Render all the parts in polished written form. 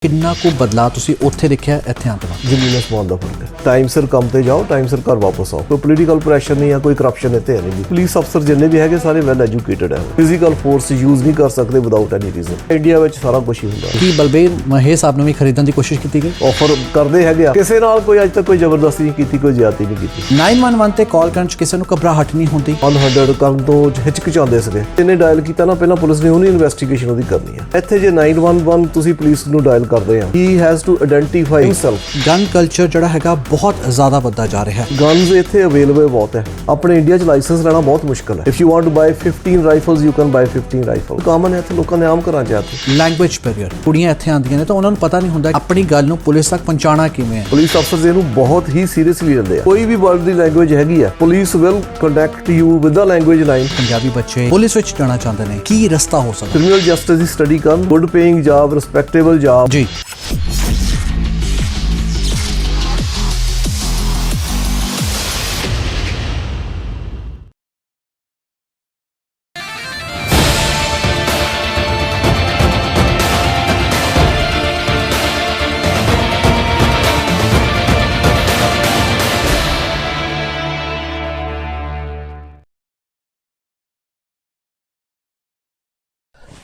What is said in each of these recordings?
ਕਿੰਨਾ ਕੁ ਬਦਲਾਅ ਤੁਸੀਂ ਉੱਥੇ ਦੇਖਿਆ ਇੱਥੇ ਆਉਣ ਤੋਂ ਬਾਅਦ? ਜ਼ਮੀਨ ਅਸਮਾਨ ਦਾ ਫਰਕ ਹੈ। ਟਾਈਮ ਸਿਰ ਕੰਮ ਤੇ ਜਾਓ, ਟਾਈਮ ਸਿਰ ਘਰ ਵਾਪਸ ਆਓ। ਕੋਈ ਪੋਲੀਟੀਕਲ ਪ੍ਰੈਸ਼ਰ ਨਹੀਂ ਆ, ਕੋਈ ਕਰਪਸ਼ਨ ਇੱਥੇ ਹੈ ਨਹੀਂ। ਪੁਲਿਸ ਅਫਸਰ ਜਿੰਨੇ ਵੀ ਹੈਗੇ ਸਾਰੇ ਵੈਲ ਐਜੂਕੇਟਡ ਹੈ। ਫਿਜ਼ੀਕਲ ਫੋਰਸ ਯੂਜ਼ ਨਹੀਂ ਕਰ ਸਕਦੇ ਵਿਦਆਊਟ ਐਨੀ ਰੀਜ਼ਨ। ਇੰਡੀਆ ਵਿੱਚ ਸਾਰਾ ਕੁਝ ਹੀ ਹੁੰਦਾ। ਕੀ ਬਲਬੀਰ ਮਹੇਸ਼ ਸਾਹਿਬ ਨੂੰ ਵੀ ਖਰੀਦਣ ਦੀ ਕੋਸ਼ਿਸ਼ ਕੀਤੀ ਗਈ? ਆਫਰ ਕਰਦੇ ਹੈਗੇ ਆ, ਕਿਸੇ ਨਾਲ ਕੋਈ ਅੱਜ ਤੱਕ ਕੋਈ ਜ਼ਬਰਦਸਤੀ ਨਹੀਂ ਕੀਤੀ, ਕੋਈ ਜ਼ਿਆਦਤੀ ਨਹੀਂ ਕੀਤੀ। 911 ਤੇ ਕਾਲ ਕਰਨ 'ਚ ਕਿਸੇ ਨੂੰ ਘਬਰਾਹਟ ਨਹੀਂ ਹੁੰਦੀ? 100 ਕਰਨ ਤੋਂ ਹਿਚਕਿਚਾਉਂਦੇ ਸੀਗੇ। ਇਹਨੇ ਡਾਇਲ ਕੀਤਾ ਨਾ, ਪਹਿਲਾਂ ਪੁਲਿਸ ਨੇ ਉਹਦੀ ਇਨਵੈਸਟੀਗੇਸ਼ਨ ਉਹਦੀ ਕਰਨੀ ਹੈ। ਇੱਥੇ ਜੇ 911 ਤੁਸੀਂ ਪੁਲਿਸ ਨੂੰ ਡਾਇਲ ਕਰਦੇ ਆ, he has to identify himself. Gun culture ਜਿਹੜਾ ਹੈਗਾ ਬਹੁਤ ਜ਼ਿਆਦਾ ਵੱਧਦਾ ਜਾ ਰਿਹਾ ਹੈ। ਗਨਸ ਇੱਥੇ ਅਵੇਲੇਬਲ ਬਹੁਤ ਹੈ। ਆਪਣੇ ਇੰਡੀਆ 'ਚ ਲਾਇਸੈਂਸ ਲੈਣਾ ਬਹੁਤ ਮੁਸ਼ਕਲ ਹੈ। If you want to buy 15 rifles you can buy 15 rifle. Common ਹੈ ਇੱਥੇ, ਲੋਕਾਂ ਨੇ ਆਮ ਘਰਾਂ 'ਚ ਆ ਕੇ। ਲੈਂਗੁਏਜ ਬੈਰੀਅਰ, ਕੁੜੀਆਂ ਇੱਥੇ ਆਉਂਦੀਆਂ ਨੇ ਤਾਂ ਉਹਨਾਂ ਨੂੰ ਪਤਾ ਨਹੀਂ ਹੁੰਦਾ ਆਪਣੀ ਗੱਲ ਨੂੰ ਪੁਲਿਸ ਤੱਕ ਪਹੁੰਚਾਉਣਾ ਕਿਵੇਂ ਹੈ। ਪੁਲਿਸ ਅਫਸਰਸ ਇਹਨੂੰ ਬਹੁਤ ਹੀ ਸੀਰੀਅਸਲੀ ਲੈਂਦੇ ਆ। ਕੋਈ ਵੀ ਵਰਲਡ ਦੀ ਲੈਂਗੁਏਜ ਹੈਗੀ ਆ, police will contact you with the language line. Punjabi ਬੱਚੇ ਪੁਲਿਸ ਵਿੱਚ ਜਾਣਾ ਚਾਹੁੰਦੇ ਨੇ, ਕੀ ਰਸਤਾ ਹੋ ਸਕਦਾ? ਕ੍ਰਿਮੀਨਲ ਜਸਟਿਸ ਦੀ ਸਟੱਡੀ ਕਰਨ, good paying job, respectable job. ਜੀ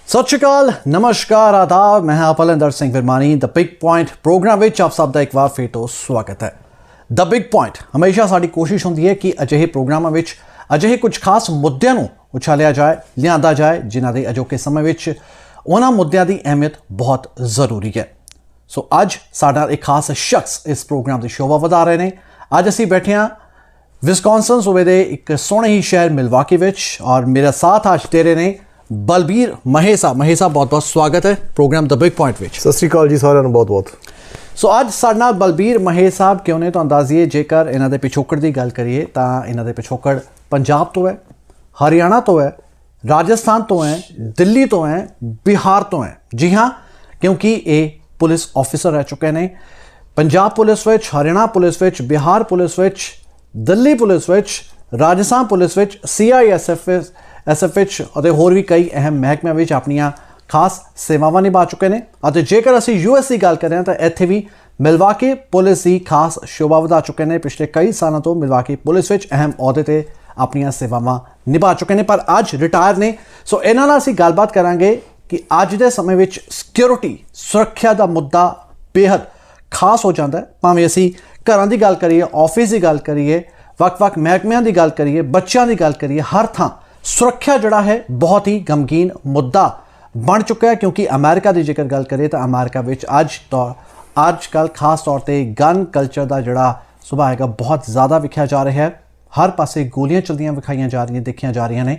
ਸਤਿ ਸ਼੍ਰੀ ਅਕਾਲ, ਨਮਸਕਾਰ, ਆਦਾਬ। ਮੈਂ ਹਾਂ Palwinder Singh Virmani. The big point program ਵਿੱਚ ਆਪ ਸਭ ਦਾ ਇੱਕ ਵਾਰ ਫਿਰ ਤੋਂ ਸਵਾਗਤ ਹੈ। ਦ ਬਿਗ ਪੁਆਇੰਟ ਹਮੇਸ਼ਾ ਸਾਡੀ ਕੋਸ਼ਿਸ਼ ਹੁੰਦੀ ਹੈ ਕਿ ਅਜਿਹੇ ਪ੍ਰੋਗਰਾਮਾਂ ਵਿੱਚ ਅਜਿਹੇ ਕੁਝ ਖਾਸ ਮੁੱਦਿਆਂ ਨੂੰ ਉਛਾਲਿਆ ਜਾਏ, ਲਿਆਂਦਾ ਜਾਏ, ਜਿਨ੍ਹਾਂ ਦੇ ਅਜੋਕੇ ਸਮੇਂ ਵਿੱਚ ਉਹਨਾਂ ਮੁੱਦਿਆਂ ਦੀ ਅਹਿਮੀਅਤ ਬਹੁਤ ਜ਼ਰੂਰੀ ਹੈ। ਸੋ ਅੱਜ ਸਾਡੇ ਨਾਲ ਇੱਕ ਖਾਸ ਸ਼ਖਸ ਇਸ ਪ੍ਰੋਗਰਾਮ ਦੀ ਸ਼ੋਭਾ ਵਧਾ ਰਹੇ ਨੇ। ਅੱਜ ਅਸੀਂ ਬੈਠੇ ਹਾਂ ਵਿਸਕੌਨਸਨ ਸੂਬੇ ਦੇ ਇੱਕ ਸੋਹਣੇ ਹੀ ਸ਼ਹਿਰ ਮਿਲਵਾਕੀ ਵਿੱਚ, ਔਰ ਮੇਰਾ ਸਾਥ ਅੱਜ ਦੇ ਰਹੇ ਨੇ ਬਲਬੀਰ ਮਹੇਸ਼ ਸਾਹਿਬ। ਮਹੇਸ਼ ਸਾਹਿਬ, ਬਹੁਤ ਬਹੁਤ ਸਵਾਗਤ ਹੈ ਪ੍ਰੋਗਰਾਮ ਦ ਬਿਗ ਪੁਆਇੰਟ ਵਿੱਚ। ਸਤਿ ਸ਼੍ਰੀ ਅਕਾਲ ਜੀ ਸਾਰਿਆਂ ਨੂੰ ਬਹੁਤ ਬਹੁਤ। ਸੋ ਅੱਜ ਸਾਡੇ ਨਾਲ ਬਲਬੀਰ ਮਹੇਸ਼ ਸਾਹਿਬ ਕਿਉਂ ਨੇ, ਤੁਹਾਨੂੰ ਦੱਸ ਦਈਏ। ਜੇਕਰ ਇਹਨਾਂ ਦੇ ਪਿਛੋਕੜ ਦੀ ਗੱਲ ਕਰੀਏ ਤਾਂ ਇਹਨਾਂ ਦੇ ਪਿਛੋਕੜ ਪੰਜਾਬ ਤੋਂ ਹੈ, ਹਰਿਆਣਾ ਤੋਂ ਹੈ, ਰਾਜਸਥਾਨ ਤੋਂ ਹੈ, ਦਿੱਲੀ ਤੋਂ ਹੈ, ਬਿਹਾਰ ਤੋਂ ਹੈ। ਜੀ ਹਾਂ, ਕਿਉਂਕਿ ਇਹ ਪੁਲਿਸ ਆਫਿਸਰ ਰਹਿ ਚੁੱਕੇ ਨੇ ਪੰਜਾਬ ਪੁਲਿਸ ਵਿੱਚ, ਹਰਿਆਣਾ ਪੁਲਿਸ ਵਿੱਚ, ਬਿਹਾਰ ਪੁਲਿਸ ਵਿੱਚ, ਦਿੱਲੀ ਪੁਲਿਸ ਵਿੱਚ, ਰਾਜਸਥਾਨ ਪੁਲਿਸ ਵਿੱਚ, CISF ਵਿੱਚ ਅਤੇ ਹੋਰ ਵੀ ਕਈ ਅਹਿਮ ਮਹਿਕਮਿਆਂ ਵਿੱਚ ਆਪਣੀਆਂ ਖਾਸ ਸੇਵਾਵਾਂ ਨਿਭਾ ਚੁੱਕੇ ਨੇ। ਅਤੇ ਜੇਕਰ ਅਸੀਂ US ਦੀ ਗੱਲ ਕरें ਤਾਂ ਇੱਥੇ ਵੀ ਮਿਲਵਾਕੀ ਪੁਲਿਸ ਦੀ ਖਾਸ ਸ਼ੋਭਾ ਵਧਾ ਚੁੱਕੇ ਨੇ। ਪਿਛਲੇ ਕਈ ਸਾਲਾਂ ਤੋਂ ਮਿਲਵਾਕੀ ਪੁਲਿਸ ਵਿੱਚ ਅਹਿਮ ਅਹੁਦੇ ਤੇ ਆਪਣੀਆਂ ਸੇਵਾਵਾਂ ਨਿਭਾ ਚੁੱਕੇ ਨੇ, ਪਰ ਅੱਜ ਰਿਟਾਇਰ ਨੇ। ਸੋ ਇਹਨਾਂ ਨਾਲ ਅਸੀਂ ਗੱਲਬਾਤ ਕਰਾਂਗੇ ਕਿ ਅੱਜ ਦੇ ਸਮੇਂ ਵਿੱਚ ਸਿਕਿਉਰਿਟੀ, ਸੁਰੱਖਿਆ ਦਾ ਮੁੱਦਾ ਬੇਹੱਦ ਖਾਸ ਹੋ ਜਾਂਦਾ ਹੈ। ਭਾਵੇਂ ਅਸੀਂ ਘਰਾਂ ਦੀ ਗੱਲ ਕਰੀਏ, ਆਫਿਸ ਦੀ ਗੱਲ ਕਰੀਏ, ਵੱਖ-ਵੱਖ ਮਹਿਕਮਿਆਂ ਦੀ ਗੱਲ ਕਰੀਏ, ਬੱਚਿਆਂ ਦੀ ਗੱਲ ਕਰੀਏ, ਹਰ ਥਾਂ ਸੁਰੱਖਿਆ ਜਿਹੜਾ ਹੈ ਬਹੁਤ ਹੀ ਗਮਗੀਨ ਮੁੱਦਾ ਬਣ ਚੁੱਕਾ ਹੈ। ਕਿਉਂਕਿ ਅਮਰੀਕਾ ਦੀ ਜੇਕਰ ਗੱਲ ਕਰੀਏ ਤਾਂ ਅਮਰੀਕਾ ਵਿੱਚ ਅੱਜ ਕੱਲ੍ਹ ਖਾਸ ਤੌਰ ਤੇ ਗਨ ਕਲਚਰ ਦਾ ਜਿਹੜਾ ਸੁਭਾਅ ਹੈਗਾ ਬਹੁਤ ਜ਼ਿਆਦਾ ਵਿਖਿਆ ਜਾ ਰਿਹਾ ਹੈ। ਹਰ ਪਾਸੇ ਗੋਲੀਆਂ ਚਲਦੀਆਂ ਵਿਖਾਈਆਂ ਜਾ ਰਹੀਆਂ, ਦੇਖੀਆਂ ਜਾ ਰਹੀਆਂ ਨੇ।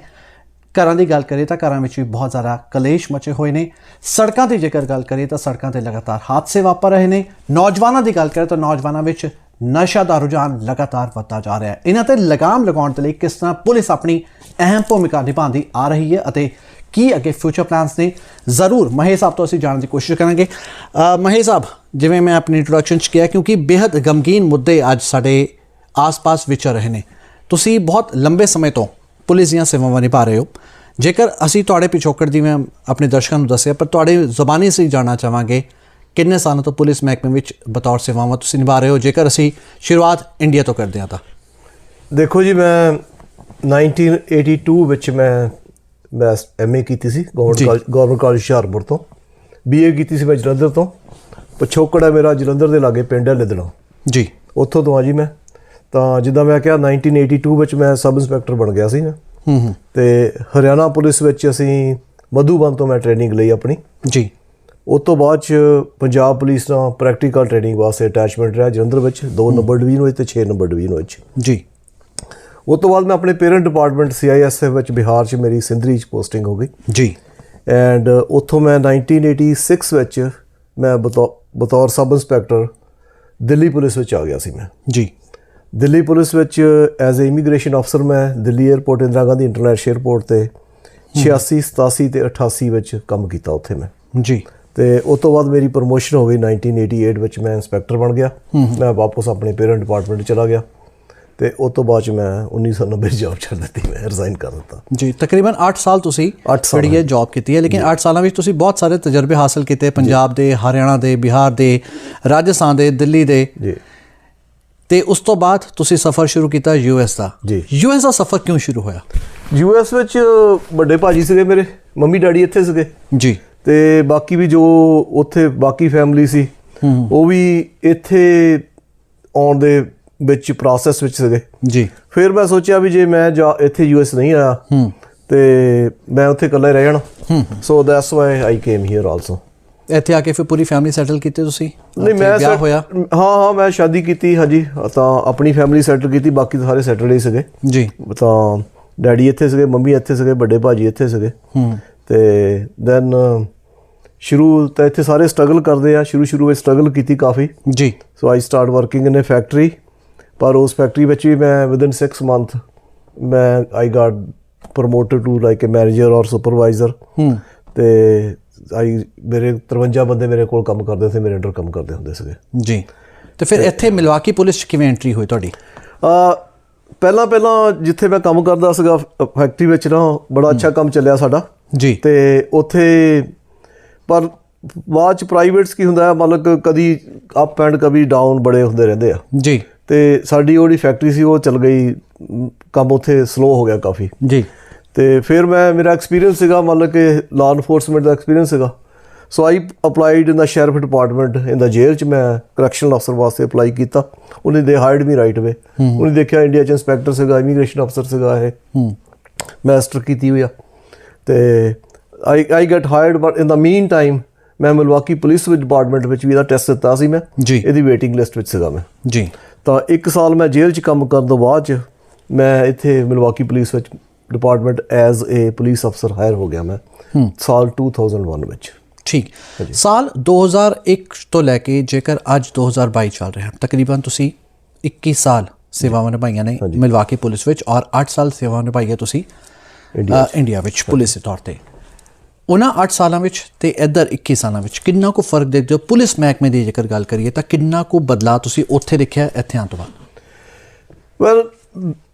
ਘਰਾਂ ਦੀ ਗੱਲ ਕਰੀਏ ਤਾਂ ਘਰਾਂ ਵਿੱਚ ਵੀ ਬਹੁਤ ਜ਼ਿਆਦਾ ਕਲੇਸ਼ ਮਚੇ ਹੋਏ ਨੇ। ਸੜਕਾਂ ਦੀ ਜੇਕਰ ਗੱਲ ਕਰੀਏ ਤਾਂ ਸੜਕਾਂ ਤੇ ਲਗਾਤਾਰ ਹਾਦਸੇ ਵਾਪਰ ਰਹੇ ਨੇ। ਨੌਜਵਾਨਾਂ ਦੀ ਗੱਲ ਕਰੀਏ ਤਾਂ ਨੌਜਵਾਨਾਂ ਵਿੱਚ ਨਸ਼ਾ ਦਾ ਰੁਝਾਨ ਲਗਾਤਾਰ ਵੱਧਦਾ ਜਾ ਰਿਹਾ ਹੈ। ਇਹਨਾਂ ਤੇ ਲਗਾਮ ਲਗਾਉਣ ਦੇ ਲਈ ਕਿਸ ਤਰ੍ਹਾਂ ਪੁਲਿਸ ਆਪਣੀ ਅਹਿਮ ਭੂਮਿਕਾ ਨਿਭਾਉਂਦੀ ਆ ਰਹੀ ਹੈ ਅਤੇ ਕੀ ਅੱਗੇ ਫਿਊਚਰ ਪਲਾਨਸ ਨੇ, ਜ਼ਰੂਰ ਮਹੇਸ਼ ਸਾਹਿਬ ਤੋਂ ਅਸੀਂ ਜਾਣਨ ਦੀ ਕੋਸ਼ਿਸ਼ ਕਰਾਂਗੇ। ਮਹੇਸ਼ ਸਾਹਿਬ, ਜਿਵੇਂ ਮੈਂ ਆਪਣੀ ਇੰਟਰੋਡਕਸ਼ਨ 'ਚ ਕਿਹਾ, ਕਿਉਂਕਿ ਬੇਹੱਦ ਗਮਗੀਨ ਮੁੱਦੇ ਅੱਜ ਸਾਡੇ ਆਸ-ਪਾਸ ਵਿਚਰ ਰਹੇ ਨੇ। ਤੁਸੀਂ ਬਹੁਤ ਲੰਬੇ ਸਮੇਂ ਤੋਂ ਪੁਲਿਸ ਦੀਆਂ ਸੇਵਾਵਾਂ ਨਿਭਾ ਰਹੇ ਹੋ। ਜੇਕਰ ਅਸੀਂ ਤੁਹਾਡੇ ਪਿਛੋਕੜ ਦੀ ਮੈਂ ਆਪਣੇ ਦਰਸ਼ਕਾਂ ਨੂੰ ਦੱਸਿਆ, ਪਰ ਤੁਹਾਡੇ ਜ਼ੁਬਾਨੀ ਅਸੀਂ ਜਾਣਨਾ ਚਾਹਾਂਗੇ ਕਿੰਨੇ ਸਾਲਾਂ ਤੋਂ ਪੁਲਿਸ ਮਹਿਕਮੇ ਵਿੱਚ ਬਤੌਰ ਸੇਵਾਵਾਂ ਤੁਸੀਂ ਨਿਭਾ ਰਹੇ ਹੋ, ਜੇਕਰ ਅਸੀਂ ਸ਼ੁਰੂਆਤ ਇੰਡੀਆ ਤੋਂ ਕਰਦੇ ਹਾਂ ਤਾਂ? ਦੇਖੋ ਜੀ, ਮੈਂ 1982 ਵਿੱਚ ਮੈਂ MA ਕੀਤੀ ਸੀ ਗਵਰਨਮੈਂਟ ਕਾਲਜ ਹੁਸ਼ਿਆਰਪੁਰ ਤੋਂ। BA ਕੀਤੀ ਸੀ ਮੈਂ ਜਲੰਧਰ ਤੋਂ। ਪਿਛੋਕੜ ਹੈ ਮੇਰਾ ਜਲੰਧਰ ਦੇ ਲਾਗੇ ਪਿੰਡ ਹੈ ਲਿਦਣਾ ਜੀ, ਉੱਥੋਂ ਤੋਂ ਆ ਜੀ ਮੈਂ। ਤਾਂ ਜਿੱਦਾਂ ਮੈਂ ਕਿਹਾ 1982 ਵਿੱਚ ਮੈਂ ਸਬ ਇੰਸਪੈਕਟਰ ਬਣ ਗਿਆ ਸੀ ਮੈਂ। ਤੇ ਹਰਿਆਣਾ ਪੁਲਿਸ ਵਿੱਚ ਅਸੀਂ ਮਧੂਬਨ ਤੋਂ ਮੈਂ ਟ੍ਰੇਨਿੰਗ ਲਈ ਆਪਣੀ ਜੀ। ਉਸ ਤੋਂ ਬਾਅਦ 'ਚ ਪੰਜਾਬ ਪੁਲਿਸ ਨਾਲ ਪ੍ਰੈਕਟੀਕਲ ਟ੍ਰੇਨਿੰਗ ਵਾਸਤੇ ਅਟੈਚਮੈਂਟ ਰਿਹਾ ਜਲੰਧਰ ਵਿੱਚ 2 ਨੰਬਰ ਡਿਵੀਜ਼ਨ ਵਿੱਚ ਤੇ 6 ਨੰਬਰ ਡਿਵੀਜ਼ਨ ਵਿੱਚ ਜੀ। ਉਸ ਤੋਂ ਬਾਅਦ ਮੈਂ ਆਪਣੇ ਪੇਰੈਂਟ ਡਿਪਾਰਟਮੈਂਟ CISF ਵਿੱਚ ਬਿਹਾਰ 'ਚ ਮੇਰੀ ਸਿੰਧਰੀ 'ਚ ਪੋਸਟਿੰਗ ਹੋ ਗਈ ਜੀ। ਐਂਡ ਉੱਥੋਂ ਮੈਂ 1986 ਵਿੱਚ ਮੈਂ ਬਤੌਰ ਸਬ ਇੰਸਪੈਕਟਰ ਦਿੱਲੀ ਪੁਲਿਸ ਵਿੱਚ ਆ ਗਿਆ ਸੀ ਮੈਂ ਜੀ। ਦਿੱਲੀ ਪੁਲਿਸ ਵਿੱਚ ਐਜ਼ ਏ ਇਮੀਗ੍ਰੇਸ਼ਨ ਅਫਸਰ ਮੈਂ Delhi airport, Indira Gandhi international airport ਤੇ 86, 87 ਤੇ 88 ਵਿੱਚ ਕੰਮ ਕੀਤਾ ਉੱਥੇ ਮੈਂ ਜੀ। ਤੇ ਉਸ ਤੋਂ ਬਾਅਦ ਮੇਰੀ ਪ੍ਰਮੋਸ਼ਨ ਹੋ ਗਈ 1988 ਵਿੱਚ। ਮੈਂ ਇੰਸਪੈਕਟਰ ਬਣ ਗਿਆ। ਮੈਂ ਵਾਪਸ ਆਪਣੇ ਪੇਰੈਂਟ ਡਿਪਾਰਟਮੈਂਟ ਚਲਾ ਗਿਆ ਤੇ ਉਸ ਤੋਂ ਬਾਅਦ 'ਚ ਮੈਂ 1990 ਜੌਬ ਛੱਡ ਦਿੱਤੀ, ਮੈਂ ਰਿਜ਼ਾਈਨ ਕਰ ਦਿੱਤਾ ਜੀ। ਤਕਰੀਬਨ 8 ਸਾਲ ਤੁਸੀਂ ਜਿਹੜੀ ਇਹ ਜੌਬ ਕੀਤੀ ਹੈ, ਲੇਕਿਨ 8 ਸਾਲਾਂ ਵਿੱਚ ਤੁਸੀਂ ਬਹੁਤ ਸਾਰੇ ਤਜਰਬੇ ਹਾਸਲ ਕੀਤੇ, ਪੰਜਾਬ ਦੇ, ਹਰਿਆਣਾ ਦੇ, ਬਿਹਾਰ ਦੇ, ਰਾਜਸਥਾਨ ਦੇ, ਦਿੱਲੀ ਦੇ ਜੀ। ਤੇ ਉਸ ਤੋਂ ਬਾਅਦ ਤੁਸੀਂ ਸਫ਼ਰ ਸ਼ੁਰੂ ਕੀਤਾ US ਦਾ ਜੀ। US ਦਾ ਸਫ਼ਰ ਕਿਉਂ ਸ਼ੁਰੂ ਹੋਇਆ? US ਵਿੱਚ ਵੱਡੇ ਭਾਜੀ ਸੀਗੇ ਮੇਰੇ, ਮੰਮੀ ਡੈਡੀ ਇੱਥੇ ਸੀਗੇ ਜੀ। ਤੇ ਬਾਕੀ ਵੀ ਜੋ ਉੱਥੇ ਬਾਕੀ ਫੈਮਿਲੀ ਸੀ ਉਹ ਵੀ ਇੱਥੇ ਆਉਣ ਦੇ ਵਿੱਚ ਪ੍ਰੋਸੈਸ ਵਿੱਚ ਸੀਗੇ ਜੀ। ਫਿਰ ਮੈਂ ਸੋਚਿਆ ਵੀ ਜੇ ਮੈਂ ਇੱਥੇ US ਨਹੀਂ ਆਇਆ ਤੇ ਮੈਂ ਉੱਥੇ ਇਕੱਲਾ ਹੀ ਰਹਿ ਜਾਣਾ, so that's why I came here also. ਇੱਥੇ ਆ ਕੇ ਫਿਰ ਪੂਰੀ ਫੈਮਿਲੀ ਸੈਟਲ ਕੀਤੀ ਤੁਸੀਂ? ਨਹੀਂ, ਮੈਂ ਵਿਆਹ ਹੋਇਆ? ਹਾਂ ਮੈਂ ਸ਼ਾਦੀ ਕੀਤੀ, ਹਾਂਜੀ। ਤਾਂ ਆਪਣੀ ਫੈਮਿਲੀ ਸੈਟਲ ਕੀਤੀ, ਬਾਕੀ ਸਾਰੇ ਸੈਟਲਡ ਹੀ ਸੀਗੇ ਜੀ। ਤਾਂ ਡੈਡੀ ਇੱਥੇ ਸੀਗੇ, ਮੰਮੀ ਇੱਥੇ ਸੀਗੇ, ਵੱਡੇ ਭਾਜੀ ਇੱਥੇ ਸੀਗੇ ਤੇ ਦੈਨ ਸ਼ੁਰੂ ਤਾਂ ਇੱਥੇ ਸਾਰੇ ਸਟਰਗਲ ਕਰਦੇ ਆ, ਸ਼ੁਰੂ ਵਿੱਚ ਸਟਰਗਲ ਕੀਤੀ ਕਾਫੀ ਜੀ। So I start working in a factory, ਪਰ ਉਸ ਫੈਕਟਰੀ ਵਿੱਚ ਵੀ ਮੈਂ ਵਿਦਨ 6 ਮੰਥ ਮੈਂ I got promoted to like a manager ਔਰ ਸੁਪਰਵਾਈਜ਼ਰ ਤੇ ਮੇਰੇ 53 ਬੰਦੇ ਮੇਰੇ ਕੋਲ ਕੰਮ ਕਰਦੇ ਸੀ, ਮੇਰੇ ਅੰਡਰ ਕੰਮ ਕਰਦੇ ਹੁੰਦੇ ਸੀਗੇ ਜੀ। ਤੇ ਫਿਰ ਇੱਥੇ ਮਿਲਵਾਕੀ ਪੁਲਿਸ 'ਚ ਕਿਵੇਂ ਐਂਟਰੀ ਹੋਈ ਤੁਹਾਡੀ? ਪਹਿਲਾਂ ਜਿੱਥੇ ਮੈਂ ਕੰਮ ਕਰਦਾ ਸੀਗਾ ਫੈਕਟਰੀ ਵਿੱਚ ਨਾ, ਬੜਾ ਅੱਛਾ ਕੰਮ ਚੱਲਿਆ ਸਾਡਾ ਜੀ। ਤੇ ਉੱਥੇ ਪਰ ਬਾਅਦ 'ਚ ਪ੍ਰਾਈਵੇਟਸ ਕੀ ਹੁੰਦਾ, ਮਤਲਬ ਕਦੀ ਅਪ ਐਂਡ ਕਦੀ ਡਾਊਨ ਬੜੇ ਹੁੰਦੇ ਰਹਿੰਦੇ ਆ ਜੀ। ਤੇ ਸਾਡੀ ਉਹ ਜਿਹੜੀ ਫੈਕਟਰੀ ਸੀ ਉਹ ਚੱਲ ਗਈ, ਕੰਮ ਉੱਥੇ ਸਲੋ ਹੋ ਗਿਆ ਕਾਫੀ ਜੀ। ਤੇ ਫਿਰ ਮੇਰਾ ਐਕਸਪੀਰੀਅੰਸ ਸੀਗਾ, ਮਤਲਬ ਕਿ ਲਾਅ ਐਨਫੋਰਸਮੈਂਟ ਦਾ ਐਕਸਪੀਰੀਅੰਸ ਸੀਗਾ, ਸੋ ਆਈ ਅਪਲਾਈਡ ਇਨ ਦਾ ਸ਼ੈਰਿਫ ਡਿਪਾਰਟਮੈਂਟ ਇਨ ਦਾ ਜੇਲ੍ਹ 'ਚ ਮੈਂ ਕਰੈਕਸ਼ਨਲ ਅਫਸਰ ਵਾਸਤੇ ਅਪਲਾਈ ਕੀਤਾ। ਉਹਨੇ ਦੇ ਹਾਇਰਡ ਮੀ ਰਾਈਟ ਵੇ। ਉਹਨੇ ਦੇਖਿਆ ਇੰਡੀਆ 'ਚ ਇੰਸਪੈਕਟਰ ਸੀਗਾ, ਇਮੀਗ੍ਰੇਸ਼ਨ ਅਫਸਰ ਸੀਗਾ, ਇਹ ਮਾਸਟਰ ਕੀਤੀ ਹੋਈ ਆ ਤੇ I get hired. But in the mean time ਮੈਂ ਮਿਲਵਾਕੀ ਪੁਲਿਸ ਡਿਪਾਰਟਮੈਂਟ ਵਿੱਚ ਵੀ ਇਹਦਾ ਟੈਸਟ ਦਿੱਤਾ ਸੀ ਮੈਂ, ਇਹਦੀ ਵੇਟਿੰਗ ਲਿਸਟ ਵਿੱਚ ਸੀਗਾ ਮੈਂ ਜੀ। ਤਾਂ 1 ਸਾਲ ਮੈਂ ਜੇਲ੍ਹ 'ਚ ਕੰਮ ਕਰਨ ਤੋਂ ਬਾਅਦ 'ਚ ਮੈਂ ਇੱਥੇ ਮਿਲਵਾਕੀ ਪੁਲਿਸ ਵਿੱਚ ਡਿਪਾਰਟਮੈਂਟ ਐਜ਼ ਏ ਪੁਲਿਸ ਅਫਸਰ ਹਾਇਰ ਹੋ ਗਿਆ ਮੈਂ ਸਾਲ 2001 ਵਿੱਚ। ਠੀਕ। ਸਾਲ 2001 ਤੋਂ ਲੈ ਕੇ ਜੇਕਰ ਅੱਜ 2022 ਚੱਲ ਰਿਹਾ, ਤਕਰੀਬਨ ਤੁਸੀਂ 21 ਸਾਲ ਸੇਵਾਵਾਂ ਨਿਭਾਈਆਂ ਨੇ ਮਿਲਵਾਕੀ ਪੁਲਿਸ ਵਿੱਚ ਔਰ 8 ਸਾਲ ਸੇਵਾ ਨਿਭਾਈ ਹੈ ਤੁਸੀਂ ਇੰਡੀਆ ਵਿੱਚ ਪੁਲਿਸ ਦੇ ਤੌਰ 'ਤੇ। ਉਹਨਾਂ 8 ਸਾਲਾਂ ਵਿੱਚ ਤੇ ਇੱਧਰ 21 ਸਾਲਾਂ ਵਿੱਚ ਕਿੰਨਾ ਕੁ ਫਰਕ ਦੇਖਦੇ ਹੋ? ਪੁਲਿਸ ਮਹਿਕਮੇ ਦੀ ਜੇਕਰ ਗੱਲ ਕਰੀਏ ਤਾਂ ਕਿੰਨਾ ਕੁ ਬਦਲਾਅ ਤੁਸੀਂ ਉੱਥੇ ਦੇਖਿਆ ਇੱਥੇ ਆਉਣ ਤੋਂ ਬਾਅਦ? ਵੈਲ,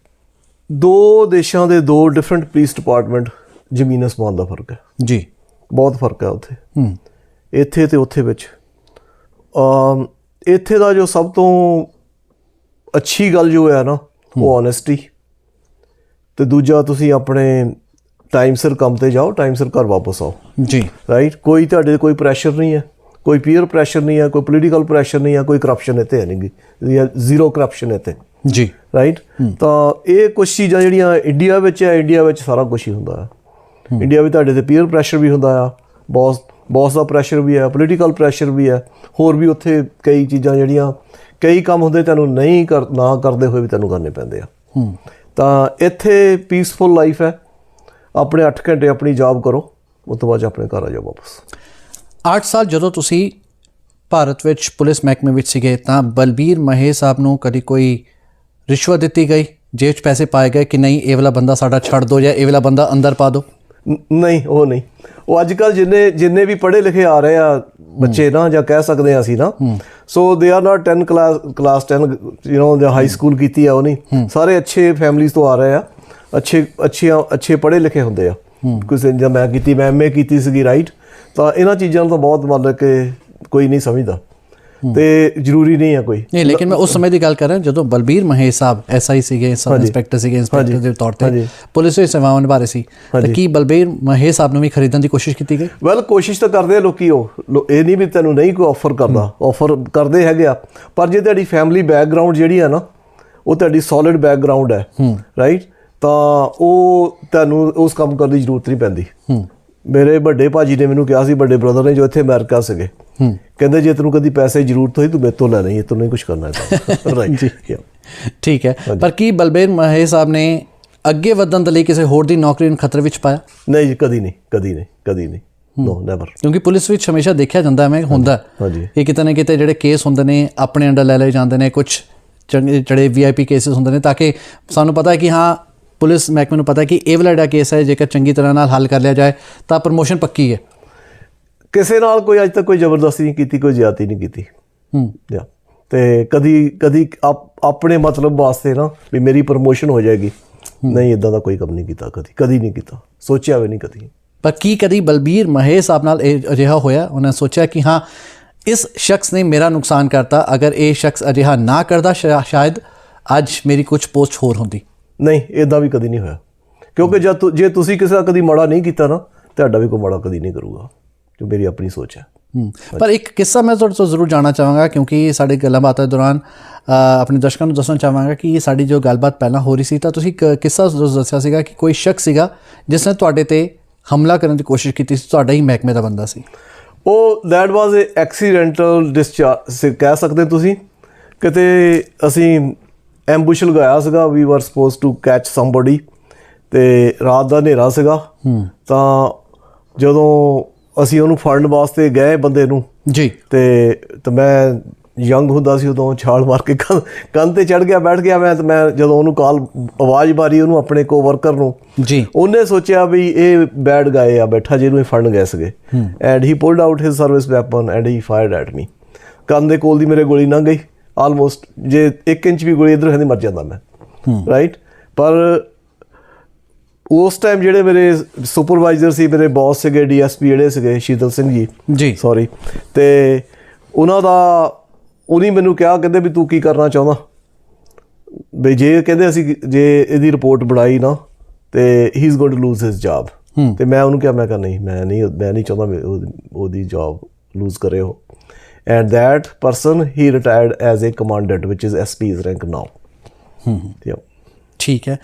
ਦੋ ਦੇਸ਼ਾਂ ਦੇ ਦੋ ਡਿਫਰੈਂਟ ਪੁਲਿਸ ਡਿਪਾਰਟਮੈਂਟ, ਜ਼ਮੀਨ ਅਸਮਾਨ ਦਾ ਫਰਕ ਹੈ ਜੀ। ਬਹੁਤ ਫਰਕ ਹੈ ਉੱਥੇ, ਇੱਥੇ ਤੇ ਉੱਥੇ ਵਿੱਚ। ਇੱਥੇ ਦਾ ਜੋ ਸਭ ਤੋਂ ਅੱਛੀ ਗੱਲ ਜੋ ਹੈ ਨਾ, ਉਹ ਓਨੈਸਟੀ, ਤੇ ਦੂਜਾ ਤੁਸੀਂ ਆਪਣੇ ਟਾਈਮ ਸਿਰ ਕੰਮ ਤੇ ਜਾਓ, ਟਾਈਮ ਸਿਰ ਘਰ ਵਾਪਸ ਆਓ ਜੀ। ਰਾਈਟ। ਕੋਈ ਤੁਹਾਡੇ ਕੋਈ ਪ੍ਰੈਸ਼ਰ ਨਹੀਂ ਹੈ, ਕੋਈ ਪੀਅਰ ਪ੍ਰੈਸ਼ਰ ਨਹੀਂ ਹੈ, ਕੋਈ ਪੋਲੀਟੀਕਲ ਪ੍ਰੈਸ਼ਰ ਨਹੀਂ ਹੈ, ਕੋਈ ਕਰਪਸ਼ਨ ਇੱਥੇ ਹੈ ਨਹੀਂ ਗੀ, ਜ਼ੀਰੋ ਕਰਪਸ਼ਨ ਇੱਥੇ ਜੀ। ਰਾਈਟ। ਤਾਂ ਇਹ ਕੁਛ ਚੀਜ਼ਾਂ ਜਿਹੜੀਆਂ ਇੰਡੀਆ ਵਿੱਚ ਹੈ, ਇੰਡੀਆ ਵਿੱਚ ਸਾਰਾ ਕੁਛ ਹੀ ਹੁੰਦਾ ਹੈ। ਇੰਡੀਆ ਵਿੱਚ ਤੁਹਾਡੇ 'ਤੇ ਪੀਅਰ ਪ੍ਰੈਸ਼ਰ ਵੀ ਹੁੰਦਾ ਆ, ਬੌਸ ਦਾ ਪ੍ਰੈਸ਼ਰ ਵੀ ਹੈ, ਪੋਲੀਟੀਕਲ ਪ੍ਰੈਸ਼ਰ ਵੀ ਹੈ, ਹੋਰ ਵੀ ਉੱਥੇ ਕਈ ਚੀਜ਼ਾਂ ਜਿਹੜੀਆਂ ਕਈ ਕੰਮ ਹੁੰਦੇ ਤੁਹਾਨੂੰ ਨਾ ਕਰਦੇ ਹੋਏ ਵੀ ਤੁਹਾਨੂੰ ਕਰਨੇ ਪੈਂਦੇ ਆ। ਤਾਂ ਇੱਥੇ ਪੀਸਫੁਲ ਲਾਈਫ ਹੈ, ਆਪਣੇ 8 ਘੰਟੇ ਆਪਣੀ ਜੌਬ ਕਰੋ, ਉਸ ਤੋਂ ਬਾਅਦ ਆਪਣੇ ਘਰ ਆ ਜਾਓ ਵਾਪਸ। 8 ਸਾਲ ਜਦੋਂ ਤੁਸੀਂ ਭਾਰਤ ਵਿੱਚ ਪੁਲਿਸ ਮਹਿਕਮੇ ਵਿੱਚ ਸੀਗੇ ਤਾਂ ਬਲਬੀਰ ਮਹੇਸ਼ ਸਾਹਿਬ ਨੂੰ ਕਦੀ ਕੋਈ ਰਿਸ਼ਵਤ ਦਿੱਤੀ ਗਈ, ਜੇਬ 'ਚ ਪੈਸੇ ਪਾਏ ਗਏ ਕਿ ਨਹੀਂ ਇਹ ਵਾਲਾ ਬੰਦਾ ਸਾਡਾ ਛੱਡ ਦਿਓ ਜਾਂ ਇਹ ਵਾਲਾ ਬੰਦਾ ਅੰਦਰ ਪਾ ਦਿਓ? ਨਹੀਂ, ਉਹ ਨਹੀਂ। ਉਹ ਅੱਜ ਕੱਲ੍ਹ ਜਿੰਨੇ ਵੀ ਪੜ੍ਹੇ ਲਿਖੇ ਆ ਰਹੇ ਆ ਬੱਚੇ ਨਾ, ਜਾਂ ਕਹਿ ਸਕਦੇ ਹਾਂ ਅਸੀਂ ਨਾ, ਸੋ ਦੇ ਆਰ ਨਾਟ 10 ਕਲਾਸ 10 ਜਾਂ ਹਾਈ ਸਕੂਲ ਕੀਤੀ ਆ, ਉਹ ਨਹੀਂ, ਸਾਰੇ ਅੱਛੇ ਫੈਮਲੀਜ਼ ਤੋਂ ਆ ਰਹੇ ਆ, ਅੱਛੇ ਪੜ੍ਹੇ ਲਿਖੇ ਹੁੰਦੇ ਆ। ਕਿਸੇ ਜਾਂ ਮੈਂ MA ਕੀਤੀ ਸੀਗੀ, ਰਾਈਟ। ਤਾਂ ਇਹਨਾਂ ਚੀਜ਼ਾਂ ਨੂੰ ਤਾਂ ਬਹੁਤ ਮਤਲਬ ਕਿ ਕੋਈ ਨਹੀਂ ਸਮਝਦਾ ਤੇ ਜ਼ਰੂਰੀ ਨਹੀਂ ਹੈ ਕੋਈ ਨਹੀਂ। ਲੇਕਿਨ ਮੈਂ ਉਸ ਸਮੇਂ ਦੀ ਗੱਲ ਕਰ ਰਿਹਾ ਜਦੋਂ ਬਲਬੀਰ ਮਹੇਸ਼ ਸਾਹਿਬ SI ਸੀਗੇ, ਸਬ ਇੰਸਪੈਕਟਰ ਸੀਗੇ, ਇੰਸਪੈਕਟਰ ਦੇ ਤੌਰ 'ਤੇ ਪੁਲਿਸ ਵਿੱਚ ਸੇਵਾਵਾਂ ਨਿਭਾ ਰਹੇ ਸੀ, ਤਾਂ ਕੀ ਬਲਬੀਰ ਮਹੇਸ਼ ਸਾਹਿਬ ਨੂੰ ਵੀ ਖਰੀਦਣ ਦੀ ਕੋਸ਼ਿਸ਼ ਕੀਤੀ ਗਈ? ਵੈਲ, ਕੋਸ਼ਿਸ਼ ਤਾਂ ਕਰਦੇ ਆ ਲੋਕੀ, ਉਹ ਇਹ ਨਹੀਂ ਵੀ ਤੈਨੂੰ ਨਹੀਂ ਕੋਈ ਆਫਰ ਕਰਦਾ, ਆਫਰ ਕਰਦੇ ਹੈਗੇ ਆ, ਪਰ ਜੇ ਤੁਹਾਡੀ ਫੈਮਿਲੀ ਬੈਕਗਰਾਊਂਡ ਜਿਹੜੀ ਹੈ ਨਾ, ਉਹ ਤੁਹਾਡੀ ਸੋਲਿਡ ਬੈਕਗਰਾਊਂਡ ਹੈ, ਰਾਈਟ, ਤਾਂ ਉਹ ਤੁਹਾਨੂੰ ਉਸ ਕੰਮ ਕਰਨ ਦੀ ਜ਼ਰੂਰਤ ਨਹੀਂ ਪੈਂਦੀ। ਮੇਰੇ ਵੱਡੇ ਭਾਜੀ ਨੇ ਮੈਨੂੰ ਕਿਹਾ ਸੀ, ਵੱਡੇ ਬ੍ਰਦਰ ਨੇ ਜੋ ਇੱਥੇ ਅਮਰੀਕਾ ਸੀਗੇ, ਕਹਿੰਦੇ ਜੇ ਤੈਨੂੰ ਕਦੀ ਪੈਸੇ ਦੀ ਜ਼ਰੂਰਤ ਹੋਈ ਤੂੰ ਮੇਰੇ ਤੋਂ ਲੈ ਲਈ, ਤੂੰ ਨਹੀਂ ਕੁਛ ਕਰਨਾ ਹੈ। ਰਾਈਟ। ਠੀਕ ਹੈ। ਪਰ ਕੀ ਬਲਬੀਰ ਮਹੇਸ਼ ਸਾਹਿਬ ਨੇ ਅੱਗੇ ਵਧਣ ਦੇ ਲਈ ਕਿਸੇ ਹੋਰ ਦੀ ਨੌਕਰੀ ਨੂੰ ਖਤਰੇ ਵਿੱਚ ਪਾਇਆ? ਨਹੀਂ ਜੀ, ਕਦੀ ਨਹੀਂ। ਨੋ, ਨੈਵਰ। ਕਿਉਂਕਿ ਪੁਲਿਸ ਵਿੱਚ ਹਮੇਸ਼ਾ ਦੇਖਿਆ ਜਾਂਦਾ ਐਵੇਂ ਹੁੰਦਾ ਇਹ ਕਿਤੇ ਨਾ ਕਿਤੇ ਜਿਹੜੇ ਕੇਸ ਹੁੰਦੇ ਨੇ ਆਪਣੇ ਅੰਡਰ ਲੈ ਲਏ ਜਾਂਦੇ ਨੇ, ਕੁਛ ਜਿਹੜੇ VIP ਕੇਸਿਸ ਹੁੰਦੇ ਨੇ, ਤਾਂ ਕਿ ਸਾਨੂੰ ਪਤਾ ਹੈ ਕਿ ਹਾਂ ਪੁਲਿਸ ਮਹਿਕਮੇ ਨੂੰ ਪਤਾ ਹੈ ਕਿ ਇਹ ਵਾਲਾ ਜਿਹੜਾ ਕੇਸ ਹੈ ਜੇਕਰ ਚੰਗੀ ਤਰ੍ਹਾਂ ਨਾਲ ਹੱਲ ਕਰ ਲਿਆ ਜਾਏ ਤਾਂ ਪ੍ਰਮੋਸ਼ਨ ਪੱਕੀ ਹੈ। ਕਿਸੇ ਨਾਲ ਕੋਈ ਅੱਜ ਤੱਕ ਕੋਈ ਜ਼ਬਰਦਸਤੀ ਨਹੀਂ ਕੀਤੀ, ਕੋਈ ਜ਼ਿਆਦਤੀ ਨਹੀਂ ਕੀਤੀ। ਤੇ ਕਦੀ ਆਪਣੇ ਮਤਲਬ ਵਾਸਤੇ ਨਾ ਵੀ ਮੇਰੀ ਪ੍ਰਮੋਸ਼ਨ ਹੋ ਜਾਏਗੀ, ਨਹੀਂ ਇਦਾਂ ਦਾ ਕੋਈ ਕੰਮ ਨਹੀਂ ਕੀਤਾ, ਕਦੀ ਨਹੀਂ ਕੀਤਾ, ਸੋਚਿਆ ਵੀ ਨਹੀਂ ਕਦੀ। ਪਰ ਕੀ ਕਦੀ ਬਲਬੀਰ ਮਹੇਸ਼ ਸਾਹਿਬ ਨਾਲ ਇਹ ਅਜਿਹਾ ਹੋਇਆ, ਉਹਨਾਂ ਸੋਚਿਆ ਕਿ ਹਾਂ ਇਸ ਸ਼ਖਸ ਨੇ ਮੇਰਾ ਨੁਕਸਾਨ ਕਰਤਾ, ਅਗਰ ਇਹ ਸ਼ਖਸ ਅਜਿਹਾ ਨਾ ਕਰਦਾ ਸ਼ਾਇਦ ਅੱਜ ਮੇਰੀ ਕੁਝ ਪੋਸਟ ਹੋਰ ਹੁੰਦੀ? ਨਹੀਂ, ਇਦਾਂ ਵੀ ਕਦੀ ਨਹੀਂ ਹੋਇਆ, ਕਿਉਂਕਿ ਜੇ ਤੁਸੀਂ ਕਿਸੇ ਦਾ ਕਦੀ ਮਾੜਾ ਨਹੀਂ ਕੀਤਾ ਨਾ, ਤੁਹਾਡਾ ਵੀ ਕੋਈ ਮਾੜਾ ਕਦੀ ਨਹੀਂ ਕਰੂਗਾ, ਜੋ ਮੇਰੀ ਆਪਣੀ ਸੋਚ ਹੈ। ਪਰ ਇੱਕ ਕਿੱਸਾ ਮੈਂ ਤੁਹਾਡੇ ਤੋਂ ਜ਼ਰੂਰ ਜਾਣਨਾ ਚਾਹਾਂਗਾ, ਕਿਉਂਕਿ ਸਾਡੀ ਗੱਲਬਾਤ ਦੇ ਦੌਰਾਨ ਆਪਣੇ ਦਰਸ਼ਕਾਂ ਨੂੰ ਦੱਸਣਾ ਚਾਹਾਂਗਾ ਕਿ ਸਾਡੀ ਜੋ ਗੱਲਬਾਤ ਪਹਿਲਾਂ ਹੋ ਰਹੀ ਸੀ ਤਾਂ ਤੁਸੀਂ ਕਿੱਸਾ ਦੱਸਿਆ ਸੀਗਾ ਕਿ ਕੋਈ ਸ਼ਖਸ ਸੀਗਾ ਜਿਸ ਨੇ ਤੁਹਾਡੇ ਤੇ ਹਮਲਾ ਕਰਨ ਦੀ ਕੋਸ਼ਿਸ਼ ਕੀਤੀ ਸੀ, ਤੁਹਾਡਾ ਹੀ ਮਹਿਕਮੇ ਦਾ ਬੰਦਾ ਸੀ। ਉਹ that was A accidental discharge ਕਹਿ ਸਕਦੇ ਤੁਸੀਂ। ਕਿਤੇ ਅਸੀਂ ਐਂਬੂਸ਼ ਲਗਾਇਆ ਸੀਗਾ, ਵੀ ਵਰ ਸਪੋਜ਼ ਟੂ ਕੈਚ ਸਮਬਡੀ, ਤੇ ਰਾਤ ਦਾ ਹਨੇਰਾ ਸੀਗਾ, ਤਾਂ ਜਦੋਂ ਅਸੀਂ ਉਹਨੂੰ ਫੜਨ ਵਾਸਤੇ ਗਏ ਬੰਦੇ ਨੂੰ ਜੀ, ਤੇ ਮੈਂ ਯੰਗ ਹੁੰਦਾ ਸੀ ਉਦੋਂ, ਛਾਲ ਮਾਰ ਕੇ ਕੰਧ ਤੇ ਚੜ੍ਹ ਗਿਆ, ਬੈਠ ਗਿਆ ਮੈਂ, ਤੇ ਮੈਂ ਜਦੋਂ ਉਹਨੂੰ ਆਵਾਜ਼ ਮਾਰੀ ਉਹਨੂੰ ਆਪਣੇ ਕੋਵਰਕਰ ਨੂੰ ਜੀ, ਉਹਨੇ ਸੋਚਿਆ ਵੀ ਇਹ ਬੈਡ ਗਾਏ ਆ ਬੈਠਾ ਜਿਹਨੂੰ ਇਹ ਫੜਨ ਗਏ ਸੀਗੇ, and he ਪੁਲਡ out his service weapon and he fired at ਮੀ। ਕੰਨ ਦੇ ਕੋਲ ਦੀ ਮੇਰੇ ਗੋਲੀ ਲੰਘ ਗਈ, ਆਲਮੋਸਟ ਜੇ 1 ਇੰਚ ਵੀ ਗੋਲੀ ਇੱਧਰ ਕਹਿੰਦੀ ਮਰ ਜਾਂਦਾ ਮੈਂ, ਰਾਈਟ। ਪਰ ਉਸ ਟਾਈਮ ਜਿਹੜੇ ਮੇਰੇ ਸੁਪਰਵਾਈਜ਼ਰ ਸੀ, ਮੇਰੇ ਬੌਸ ਸੀਗੇ DSP ਜਿਹੜੇ ਸੀਗੇ ਸ਼ੀਤਲ ਸਿੰਘ ਜੀ ਸੌਰੀ, ਤੇ ਉਹਨਾਂ ਦਾ ਉਹਨੇ ਮੈਨੂੰ ਕਿਹਾ, ਕਹਿੰਦੇ ਵੀ ਤੂੰ ਕੀ ਕਰਨਾ ਚਾਹੁੰਦਾ, ਵੀ ਜੇ ਕਹਿੰਦੇ ਅਸੀਂ ਜੇ ਇਹਦੀ ਰਿਪੋਰਟ ਬਣਾਈ ਨਾ ਤੇ he is going to lose his job. ਤੇ ਮੈਂ ਉਹਨੂੰ ਕਿਹਾ, ਮੈਂ ਕਿਹਾ ਨਹੀਂ, ਮੈਂ ਨਹੀਂ ਚਾਹੁੰਦਾ ਉਹਦੀ ਜੌਬ ਲੂਜ਼ ਕਰੇ ਉਹ। And that person he retired as a commandant which is SP's rank now. ਠੀਕ ਹੈ,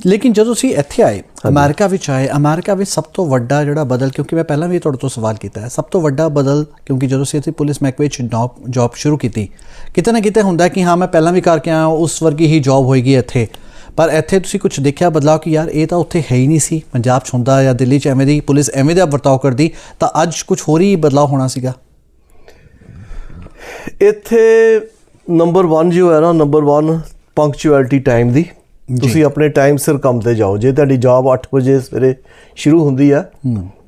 ਲੇਕਿਨ ਜਦੋਂ ਤੁਸੀਂ ਇੱਥੇ ਆਏ, ਅਮਰੀਕਾ ਵਿੱਚ ਆਏ, ਅਮਰੀਕਾ ਵਿੱਚ ਸਭ ਤੋਂ ਵੱਡਾ ਜਿਹੜਾ ਬਦਲ, ਕਿਉਂਕਿ ਮੈਂ ਪਹਿਲਾਂ ਵੀ ਤੁਹਾਡੇ ਤੋਂ ਸਵਾਲ ਕੀਤਾ ਹੈ, ਸਭ ਤੋਂ ਵੱਡਾ ਬਦਲ, ਕਿਉਂਕਿ ਜਦੋਂ ਅਸੀਂ ਇੱਥੇ ਪੁਲਿਸ ਮਹਿਕਮੇ ਵਿੱਚ ਜੌਬ ਸ਼ੁਰੂ ਕੀਤੀ, ਕਿਤੇ ਨਾ ਕਿਤੇ ਹੁੰਦਾ ਕਿ ਹਾਂ ਮੈਂ ਪਹਿਲਾਂ ਵੀ ਕਰਕੇ ਆਇਆ, ਉਸ ਵਰਗੀ ਹੀ ਜੌਬ ਹੋਏਗੀ ਇੱਥੇ, ਪਰ ਇੱਥੇ ਤੁਸੀਂ ਕੁਝ ਦੇਖਿਆ ਬਦਲਾਅ ਕਿ ਯਾਰ ਇਹ ਤਾਂ ਉੱਥੇ ਹੈ ਹੀ ਨਹੀਂ ਸੀ, ਪੰਜਾਬ 'ਚ ਹੁੰਦਾ ਜਾਂ ਦਿੱਲੀ 'ਚ ਐਵੇਂ ਦੀ ਪੁਲਿਸ ਐਵੇਂ ਦਾ ਵਰਤਾਓ ਕਰਦੀ, ਤਾਂ ਅੱਜ ਕੁਝ ਹੋਰ ਹੀ ਬਦਲਾਅ ਹੋਣਾ ਸੀਗਾ ਇੱਥੇ। ਨੰਬਰ 1 ਜੋ ਹੈ ਨਾ, ਨੰਬਰ 1 ਪੰਕਚੁਅਲਿਟੀ ਟਾਈਮ ਦੀ, ਤੁਸੀਂ ਆਪਣੇ ਟਾਈਮ ਸਿਰ ਕੰਮ ਤੇ ਜਾਓ। ਜੇ ਤੁਹਾਡੀ ਜੌਬ 8 ਵਜੇ ਸਵੇਰੇ ਸ਼ੁਰੂ ਹੁੰਦੀ ਹੈ,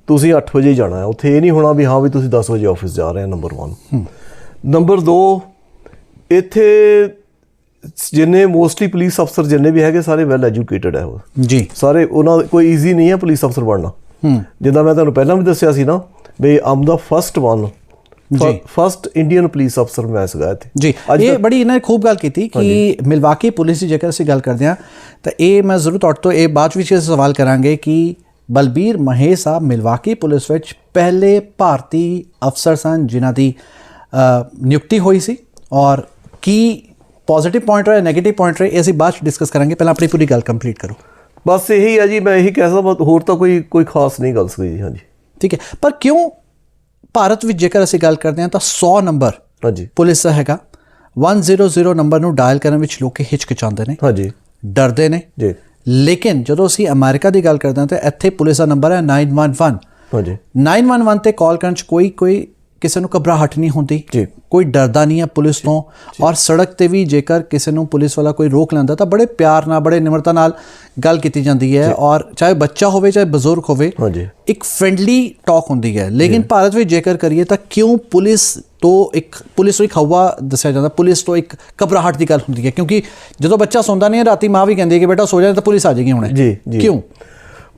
ਤੁਸੀਂ 8 ਵਜੇ ਜਾਣਾ ਹੈ ਉੱਥੇ। ਇਹ ਨਹੀਂ ਹੋਣਾ ਵੀ ਹਾਂ ਵੀ ਤੁਸੀਂ 10 ਵਜੇ ਆਫਿਸ ਜਾ ਰਹੇ ਹੋ, ਨੰਬਰ 1। ਨੰਬਰ 2, ਇੱਥੇ ਜਿੰਨੇ ਮੋਸਟਲੀ ਪੁਲਿਸ ਅਫਸਰ ਜਿੰਨੇ ਵੀ ਹੈਗੇ ਸਾਰੇ ਵੈਲ ਐਜੂਕੇਟਡ ਹੈ ਜੀ, ਸਾਰੇ। ਉਹਨਾਂ ਕੋਈ ਈਜ਼ੀ ਨਹੀਂ ਹੈ ਪੁਲਿਸ ਅਫਸਰ ਬਣਨਾ। ਜਿੱਦਾਂ ਮੈਂ ਤੁਹਾਨੂੰ ਪਹਿਲਾਂ ਵੀ ਦੱਸਿਆ ਸੀ ਨਾ ਵੀ ਆਮ ਦਾ ਫਸਟ ਇੰਡੀਅਨ ਪੁਲਿਸ ਅਫਸਰ ਮੈਂ ਸੀਗਾ ਇੱਥੇ ਜੀ। ਇਹ ਬੜੀ ਇਹਨਾਂ ਨੇ ਖੂਬ ਗੱਲ ਕੀਤੀ ਕਿ ਮਿਲਵਾਕੀ ਪੁਲਿਸ ਦੀ ਜੇਕਰ ਅਸੀਂ ਗੱਲ ਕਰਦੇ ਹਾਂ ਤਾਂ ਇਹ ਮੈਂ ਜ਼ਰੂਰ ਤੁਹਾਡੇ ਤੋਂ ਇਹ ਬਾਅਦ ਵਿੱਚ ਸਵਾਲ ਕਰਾਂਗੇ ਕਿ ਬਲਬੀਰ ਮਹੇਸ਼ ਸਾਹਿਬ ਮਿਲਵਾਕੀ ਪੁਲਿਸ ਵਿੱਚ ਪਹਿਲੇ ਭਾਰਤੀ ਅਫਸਰ ਸਨ ਜਿਨ੍ਹਾਂ ਦੀ ਨਿਯੁਕਤੀ ਹੋਈ ਸੀ, ਔਰ ਕੀ ਪੋਜ਼ੀਟਿਵ ਪੁਆਇੰਟ ਰਹੇ, ਨੈਗੇਟਿਵ ਪੁਆਇੰਟ ਰਹੇ, ਇਹ ਅਸੀਂ ਬਾਅਦ 'ਚ ਡਿਸਕਸ ਕਰਾਂਗੇ। ਪਹਿਲਾਂ ਆਪਣੀ ਪੂਰੀ ਗੱਲ ਕੰਪਲੀਟ ਕਰੋ। ਬਸ ਇਹੀ ਹੈ ਜੀ, ਮੈਂ ਇਹੀ ਕਹਿ ਸਕਦਾ, ਹੋਰ ਤਾਂ ਕੋਈ ਖਾਸ ਨਹੀਂ ਗੱਲ ਸੀ ਜੀ। ਹਾਂਜੀ ਠੀਕ ਹੈ, ਪਰ ਕਿਉਂ ਭਾਰਤ ਵਿੱਚ ਜੇਕਰ ਅਸੀਂ ਗੱਲ ਕਰਦੇ ਹਾਂ ਤਾਂ 100 ਨੰਬਰ ਪੁਲਿਸ ਦਾ ਹੈਗਾ, 100 ਨੰਬਰ ਨੂੰ ਡਾਇਲ ਕਰਨ ਵਿੱਚ ਲੋਕ ਹਿਚਕਿਚਾਉਂਦੇ ਨੇ, ਡਰਦੇ ਨੇ ਜੀ। ਲੇਕਿਨ ਜਦੋਂ ਅਸੀਂ ਅਮਰੀਕਾ ਦੀ ਗੱਲ ਕਰਦੇ ਹਾਂ ਤਾਂ ਇੱਥੇ ਪੁਲਿਸ ਦਾ ਨੰਬਰ ਹੈ 911। 911 ਤੇ ਕਾਲ ਕਰਨ 'ਚ ਕੋਈ ਕਿਸੇ ਨੂੰ ਘਬਰਾਹਟ ਨਹੀਂ ਹੁੰਦੀ, ਕੋਈ ਡਰਦਾ ਨਹੀਂ ਹੈ ਪੁਲਿਸ ਤੋਂ। ਔਰ ਸੜਕ ਤੇ ਵੀ ਜੇਕਰ ਕਿਸੇ ਨੂੰ ਪੁਲਿਸ ਵਾਲਾ ਕੋਈ ਰੋਕ ਲੈਂਦਾ ਤਾਂ ਬੜੇ ਪਿਆਰ ਨਾਲ, ਬੜੇ ਨਿਮਰਤਾ ਨਾਲ ਗੱਲ ਕੀਤੀ ਜਾਂਦੀ ਹੈ, ਔਰ ਚਾਹੇ ਬੱਚਾ ਹੋਵੇ ਚਾਹੇ ਬਜ਼ੁਰਗ ਹੋਵੇ, ਇੱਕ ਫਰੈਂਡਲੀ ਟਾਕ ਹੁੰਦੀ ਹੈ। ਲੇਕਿਨ ਭਾਰਤ ਵਿੱਚ ਜੇਕਰ ਕਰੀਏ ਤਾਂ ਕਿਉਂ ਪੁਲਿਸ ਤੋਂ ਇੱਕ ਹਵਾ ਦੱਸਿਆ ਜਾਂਦਾ, ਪੁਲਿਸ ਤੋਂ ਇੱਕ ਘਬਰਾਹਟ ਦੀ ਗੱਲ ਹੁੰਦੀ ਹੈ, ਕਿਉਂਕਿ ਜਦੋਂ ਬੱਚਾ ਸੌਂਦਾ ਨਹੀਂ ਹੈ ਰਾਤੀ ਮਾਂ ਵੀ ਕਹਿੰਦੀ ਹੈ ਕਿ ਬੇਟਾ ਸੋ ਜਾਏ ਤਾਂ ਪੁਲਿਸ ਆ ਜਾਏਗੀ ਹੁਣੇ। ਕਿਉਂ?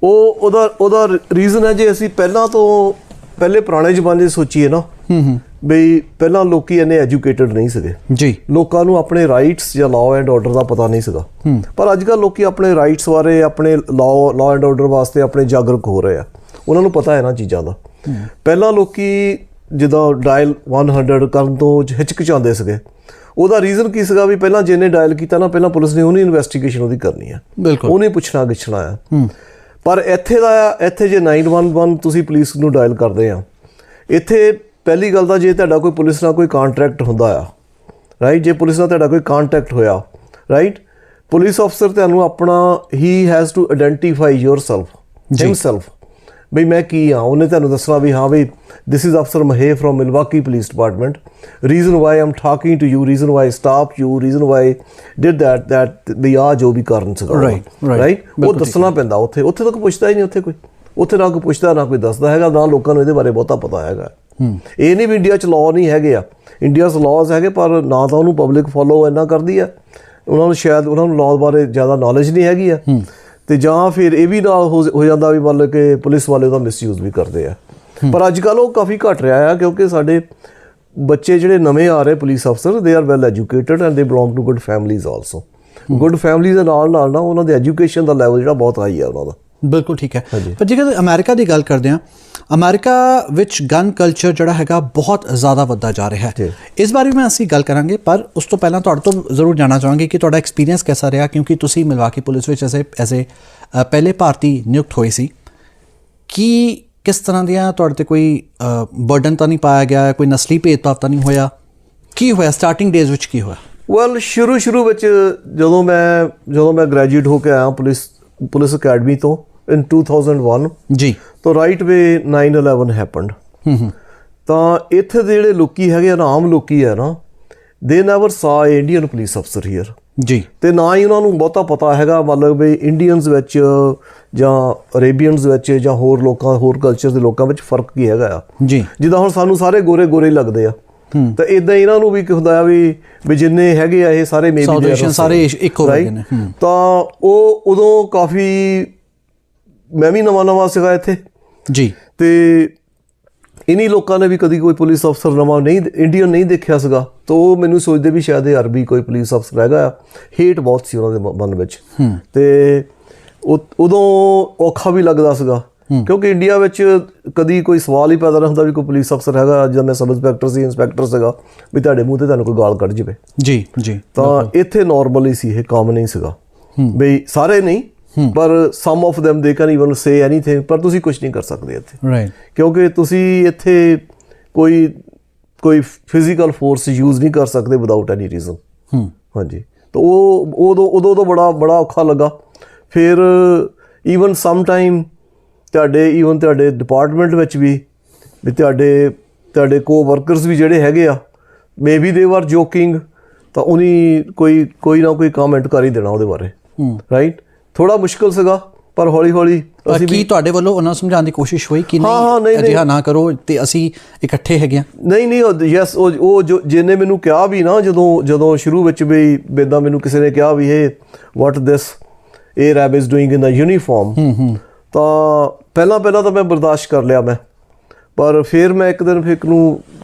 ਉਹਦਾ ਰੀਜ਼ਨ ਹੈ, ਜੇ ਅਸੀਂ ਪਹਿਲੇ ਪੁਰਾਣੇ ਜ਼ਮਾਨੇ 'ਚ ਸੋਚੀਏ ਨਾ, ਬਈ ਪਹਿਲਾਂ ਲੋਕੀ ਇੰਨੇ ਐਜੂਕੇਟਡ ਨਹੀਂ ਸੀਗੇ ਜੀ, ਲੋਕਾਂ ਨੂੰ ਆਪਣੇ ਰਾਈਟਸ ਜਾਂ ਲਾਅ ਐਂਡ ਆਰਡਰ ਦਾ ਪਤਾ ਨਹੀਂ ਸੀਗਾ। ਪਰ ਅੱਜ ਕੱਲ੍ਹ ਲੋਕੀ ਆਪਣੇ ਰਾਈਟਸ ਬਾਰੇ, ਆਪਣੇ ਲਾਅ ਐਂਡ ਆਰਡਰ ਵਾਸਤੇ ਆਪਣੇ ਜਾਗਰੂਕ ਹੋ ਰਹੇ ਆ, ਉਹਨਾਂ ਨੂੰ ਪਤਾ ਹੈ ਇਹਨਾਂ ਚੀਜ਼ਾਂ ਦਾ। ਪਹਿਲਾਂ ਲੋਕੀ ਜਿੱਦਾਂ ਡਾਇਲ 100 ਕਰਨ ਤੋਂ ਹਿਚਕਿਚਾਉਂਦੇ ਸੀਗੇ, ਉਹਦਾ ਰੀਜ਼ਨ ਕੀ ਸੀਗਾ ਵੀ ਪਹਿਲਾਂ ਜਿਹਨੇ ਡਾਇਲ ਕੀਤਾ ਨਾ, ਪਹਿਲਾਂ ਪੁਲਿਸ ਨੇ ਉਹਨੀ ਇਨਵੈਸਟੀਗੇਸ਼ਨ ਉਹਦੀ ਕਰਨੀ ਆ, ਉਹਨੇ ਪੁੱਛਣਾ ਗਿੱਛਣਾ ਆ। ਪਰ ਇੱਥੇ ਜੇ 911 ਤੁਸੀਂ ਪੁਲਿਸ ਨੂੰ ਡਾਇਲ ਕਰਦੇ ਆ, ਇੱਥੇ ਪਹਿਲੀ ਗੱਲ ਤਾਂ ਜੇ ਤੁਹਾਡਾ ਕੋਈ ਪੁਲਿਸ ਨਾਲ ਕੋਈ ਕਾਂਟਰੈਕਟ ਹੁੰਦਾ ਆ, ਰਾਈਟ, ਜੇ ਪੁਲਿਸ ਨਾਲ ਤੁਹਾਡਾ ਕੋਈ ਕਾਂਟੈਕਟ ਹੋਇਆ, ਰਾਈਟ, ਪੁਲਿਸ ਅਫਸਰ ਤੁਹਾਨੂੰ ਆਪਣਾ he has to identify yourself himself, ਬਈ ਮੈਂ ਕੀ ਹਾਂ। ਉਹਨੇ ਤੁਹਾਨੂੰ ਦੱਸਣਾ ਵੀ ਹਾਂ ਬਈ this is officer Mahe from Milwaukee police department, reason why I'm talking to you, reason why stop you, reason why did that ਵੀ ਆ ਜੋ ਵੀ ਕਾਰਨ ਸੀਗਾ, ਰਾਈਟ, ਉਹ ਦੱਸਣਾ ਪੈਂਦਾ। ਉੱਥੇ ਤੱਕ ਪੁੱਛਦਾ ਹੀ ਨਹੀਂ, ਉੱਥੇ ਨਾ ਕੋਈ ਪੁੱਛਦਾ ਨਾ ਕੋਈ ਦੱਸਦਾ ਹੈਗਾ, ਨਾ ਲੋਕਾਂ ਨੂੰ ਇਹਦੇ ਬਾਰੇ ਬਹੁਤਾ ਪਤਾ ਹੈਗਾ। ਇਹ ਨਹੀਂ ਵੀ ਇੰਡੀਆ 'ਚ ਲਾਅ ਨਹੀਂ ਹੈਗੇ ਆ, ਇੰਡੀਆ 'ਚ ਲਾਜ਼ ਹੈਗੇ ਪਰ ਨਾ ਤਾਂ ਉਹਨੂੰ ਪਬਲਿਕ ਫੋਲੋ ਇੰਨਾ ਕਰਦੀ ਆ, ਉਹਨਾਂ ਨੂੰ ਸ਼ਾਇਦ ਉਹਨਾਂ ਨੂੰ ਲਾਜ਼ ਬਾਰੇ ਜ਼ਿਆਦਾ ਨੌਲੇਜ ਨਹੀਂ ਹੈਗੀ ਆ, ਅਤੇ ਜਾਂ ਫਿਰ ਇਹ ਵੀ ਨਾਲ ਹੋ ਜਾਂਦਾ ਵੀ ਮਤਲਬ ਕਿ ਪੁਲਿਸ ਵਾਲੇ ਉਹਦਾ ਮਿਸਯੂਜ਼ ਵੀ ਕਰਦੇ ਆ। ਪਰ ਅੱਜ ਕੱਲ੍ਹ ਉਹ ਕਾਫੀ ਘੱਟ ਰਿਹਾ ਆ, ਕਿਉਂਕਿ ਸਾਡੇ ਬੱਚੇ ਜਿਹੜੇ ਨਵੇਂ ਆ ਰਹੇ ਪੁਲਿਸ ਅਫਸਰ, they are well educated and they belong to good families also. Good family ਦੇ ਨਾਲ ਨਾਲ ਨਾ ਉਹਨਾਂ ਦੇ ਐਜੂਕੇਸ਼ਨ ਦਾ ਲੈਵਲ ਜਿਹੜਾ ਬਹੁਤ ਹਾਈ ਆ ਉਹਨਾਂ ਦਾ। ਬਿਲਕੁਲ ਠੀਕ ਹੈ। ਪਰ ਜੇਕਰ ਅਮਰੀਕਾ ਦੀ ਗੱਲ ਕਰਦੇ ਹਾਂ, ਅਮਰੀਕਾ ਵਿੱਚ ਗਨ ਕਲਚਰ ਜਿਹੜਾ ਹੈਗਾ ਬਹੁਤ ਜ਼ਿਆਦਾ ਵੱਧਦਾ ਜਾ ਰਿਹਾ ਹੈ। ਇਸ ਬਾਰੇ ਮੈਂ ਅਸੀਂ ਗੱਲ ਕਰਾਂਗੇ, ਪਰ ਉਸ ਤੋਂ ਪਹਿਲਾਂ ਤੁਹਾਡੇ ਤੋਂ ਜ਼ਰੂਰ ਜਾਣਨਾ ਚਾਹਾਂਗੇ ਕਿ ਤੁਹਾਡਾ ਐਕਸਪੀਰੀਅੰਸ ਕੈਸਾ ਰਿਹਾ, ਕਿਉਂਕਿ ਤੁਸੀਂ ਮਿਲਵਾਕੀ ਪੁਲਿਸ ਵਿੱਚ ਐਜ਼ ਏ ਪਹਿਲੇ ਭਾਰਤੀ ਨਿਯੁਕਤ ਹੋਏ ਸੀ। ਕੀ ਕਿਸ ਤਰ੍ਹਾਂ ਦੀਆਂ ਤੁਹਾਡੇ 'ਤੇ ਕੋਈ ਬਰਡਨ ਤਾਂ ਨਹੀਂ ਪਾਇਆ ਗਿਆ, ਕੋਈ ਨਸਲੀ ਭੇਦਭਾਵ ਤਾਂ ਨਹੀਂ ਹੋਇਆ? ਕੀ ਹੋਇਆ ਸਟਾਰਟਿੰਗ ਡੇਜ਼ ਵਿੱਚ, ਕੀ ਹੋਇਆ? ਵੈਲ ਸ਼ੁਰੂ ਵਿੱਚ ਜਦੋਂ ਮੈਂ ਗ੍ਰੈਜੂਏਟ ਹੋ ਕੇ ਆਇਆ ਪੁਲਿਸ ਅਕੈਡਮੀ ਤੋਂ in 2001 ਜੀ, ਤਾਂ ਰਾਈਟ ਵੇ 9/11 ਹੈਪਨਡ। ਤਾਂ ਇੱਥੇ ਦੇ ਜਿਹੜੇ ਲੋਕੀ ਹੈਗੇ ਆ ਨਾ, ਆਮ ਲੋਕੀ ਹੈ ਨਾ, ਦੇ ਨੈਵਰ ਸਾ ਇੰਡੀਅਨ ਪੁਲਿਸ ਅਫਸਰ ਹੀਅਰ ਜੀ, ਅਤੇ ਨਾ ਹੀ ਉਹਨਾਂ ਨੂੰ ਬਹੁਤਾ ਪਤਾ ਹੈਗਾ ਮਤਲਬ ਵੀ ਇੰਡੀਅਨਸ ਵਿੱਚ ਜਾਂ ਅਰੇਬੀਅਨਸ ਵਿੱਚ ਜਾਂ ਹੋਰ ਕਲਚਰ ਦੇ ਲੋਕਾਂ ਵਿੱਚ ਫ਼ਰਕ ਕੀ ਹੈਗਾ ਆ ਜੀ। ਜਿੱਦਾਂ ਹੁਣ ਸਾਨੂੰ ਸਾਰੇ ਗੋਰੇ ਲੱਗਦੇ ਆ, ਤਾਂ ਇੱਦਾਂ ਇਹਨਾਂ ਨੂੰ ਵੀ ਹੁੰਦਾ ਆ ਵੀ ਜਿੰਨੇ ਹੈਗੇ ਆ ਇਹ ਸਾਰੇ ਸਾਰੇ ਇੱਕ ਹੋ ਗਏ ਨੇ। ਤਾਂ ਉਹ ਉਦੋਂ ਕਾਫੀ, ਮੈਂ ਵੀ ਨਵਾਂ ਸੀਗਾ ਇੱਥੇ ਜੀ, ਅਤੇ ਇन्हीं ਲੋਕਾਂ ਨੇ ਵੀ ਕਦੀ ਕੋਈ ਪੁਲਿਸ ਅਫਸਰ ਨਵਾਂ ਇੰਡੀਅਨ ਨਹੀਂ ਦੇਖਿਆ ਸੀਗਾ, ਤਾਂ ਉਹ ਮੈਨੂੰ ਸੋਚਦੇ ਵੀ ਸ਼ਾਇਦ ਇਹ ਅਰਬੀ ਕੋਈ ਪੁਲਿਸ ਅਫਸਰ ਹੈਗਾ ਆ। ਹੇਟ ਬਹੁਤ ਸੀ ਉਹਨਾਂ ਦੇ ਮਨ ਵਿੱਚ, ਅਤੇ ਉਦੋਂ ਔਖਾ ਵੀ ਲੱਗਦਾ ਸੀਗਾ, ਕਿਉਂਕਿ ਇੰਡੀਆ ਵਿੱਚ ਕਦੀ ਕੋਈ ਸਵਾਲ ਹੀ ਪੈਦਾ ਨਹੀਂ ਹੁੰਦਾ ਵੀ ਕੋਈ ਪੁਲਿਸ ਅਫਸਰ ਹੈਗਾ। ਜਦੋਂ ਮੈਂ ਸਬ ਇੰਸਪੈਕਟਰ ਸੀ, ਇੰਸਪੈਕਟਰ ਸੀਗਾ, ਵੀ ਤੁਹਾਡੇ ਮੂੰਹ 'ਤੇ ਤੁਹਾਨੂੰ ਕੋਈ ਗਾਲ ਕੱਢ ਜਾਵੇ। ਜੀ ਜੀ। ਤਾਂ ਇੱਥੇ ਨੋਰਮਲੀ ਸੀ, ਇਹ ਕਾਮਨ ਨਹੀਂ ਸੀਗਾ ਬਈ ਸਾਰੇ ਨਹੀਂ, ਪਰ some of them they can even say anything, ਪਰ ਤੁਸੀਂ ਕੁਛ ਨਹੀਂ ਕਰ ਸਕਦੇ ਇੱਥੇ, ਕਿਉਂਕਿ ਤੁਸੀਂ ਇੱਥੇ ਕੋਈ ਫਿਜ਼ੀਕਲ ਫੋਰਸ ਯੂਜ਼ ਨਹੀਂ ਕਰ ਸਕਦੇ ਵਿਦਾਊਟ ਐਨੀ ਰੀਜ਼ਨ। ਹਾਂਜੀ, ਤਾਂ ਉਹ ਉਦੋਂ ਬੜਾ ਔਖਾ ਲੱਗਾ। ਫਿਰ ਈਵਨ ਸਮ ਟਾਈਮ ਤੁਹਾਡੇ ਡਿਪਾਰਟਮੈਂਟ ਵਿੱਚ ਵੀ ਤੁਹਾਡੇ ਕੋ ਵਰਕਰਸ ਵੀ ਜਿਹੜੇ ਹੈਗੇ ਆ, maybe they are joking, ਤਾਂ ਉਹਨੇ ਕੋਈ ਨਾ ਕੋਈ ਕਮੈਂਟ ਕਰ ਹੀ ਦੇਣਾ ਉਹਦੇ ਬਾਰੇ, ਰਾਈਟ। ਥੋੜਾ ਮੁਸ਼ਕਿਲ ਸੀਗਾ, ਪਰ ਹੌਲੀ ਅਸੀਂ ਕੀ ਤੁਹਾਡੇ ਵੱਲੋਂ ਉਹਨਾਂ ਨੂੰ ਸਮਝਾਉਣ ਦੀ ਕੋਸ਼ਿਸ਼ ਹੋਈ ਕਿ ਨਹੀਂ ਅਜਿਹਾ ਨਾ ਕਰੋ ਤੇ ਅਸੀਂ ਇਕੱਠੇ ਹੈਗੇ ਆ? ਨਹੀਂ ਯੈਸ, ਉਹ ਜਿਹਨੇ ਮੈਨੂੰ ਕਿਹਾ ਵੀ ਨਾ, ਜਦੋਂ ਸ਼ੁਰੂ ਵਿੱਚ ਵੀ ਇੱਦਾਂ ਮੈਨੂੰ ਕਿਸੇ ਨੇ ਕਿਹਾ ਵੀ ਇਹ ਵਾਟ ਦਿਸ ARAB is doing in the uniform, ਤਾਂ ਪਹਿਲਾਂ ਤਾਂ ਮੈਂ ਬਰਦਾਸ਼ਤ ਕਰ ਲਿਆ ਮੈਂ, ਪਰ ਫਿਰ ਮੈਂ ਇੱਕ ਦਿਨ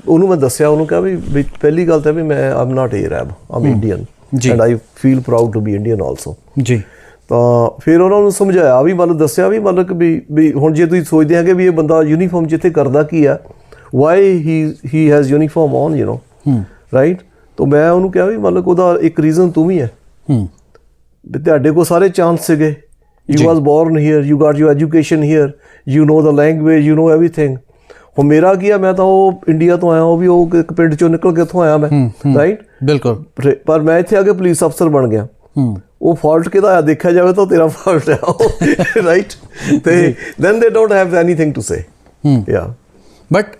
ਉਹਨੂੰ ਮੈਂ ਦੱਸਿਆ, ਉਹਨੂੰ ਕਿਹਾ ਵੀ ਪਹਿਲੀ ਗੱਲ ਤਾਂ ਵੀ ਮੈਂ I'm not ARAB, I'm Indian and I feel proud to be Indian also ਜੀ। ਤਾਂ ਫਿਰ ਉਹਨਾਂ ਨੂੰ ਸਮਝਾਇਆ ਵੀ, ਮਤਲਬ ਦੱਸਿਆ ਵੀ, ਮਤਲਬ ਕਿ ਵੀ ਹੁਣ ਜੇ ਤੁਸੀਂ ਸੋਚਦੇ ਹੈਗੇ ਵੀ ਇਹ ਬੰਦਾ ਯੂਨੀਫਾਰਮ ਜਿੱਥੇ ਕਰਦਾ ਕੀ ਆ, Y he has uniform on, you know, right. ਤਾਂ ਮੈਂ ਉਹਨੂੰ ਕਿਹਾ ਵੀ ਮਤਲਬ ਉਹਦਾ ਇੱਕ ਰੀਜ਼ਨ ਤੂੰ ਵੀ ਹੈ, ਵੀ ਤੁਹਾਡੇ ਕੋਲ ਸਾਰੇ ਚਾਂਸ ਸੀਗੇ, you was born here, you got you education here, you know the language, you know everything. ਹੁਣ ਮੇਰਾ ਕੀ ਆ, ਮੈਂ ਤਾਂ ਉਹ ਇੰਡੀਆ ਤੋਂ ਆਇਆ, ਉਹ ਇੱਕ ਪਿੰਡ ਚੋਂ ਨਿਕਲ ਕੇ ਇੱਥੋਂ ਆਇਆ ਮੈਂ, ਰਾਈਟ, ਬਿਲਕੁਲ। ਪਰ ਮੈਂ ਇੱਥੇ ਆ ਕੇ ਪੁਲਿਸ ਅਫਸਰ ਬਣ ਗਿਆ। ਉਹ ਫਾਲਟ ਕਿਹਦਾ ਆ ਦੇਖਿਆ ਜਾਵੇ ਤਾਂ ਤੇਰਾ ਫਾਲਟ ਹੈ, ਰਾਈਟ। ਤੇ then they don't have anything to say, yeah. But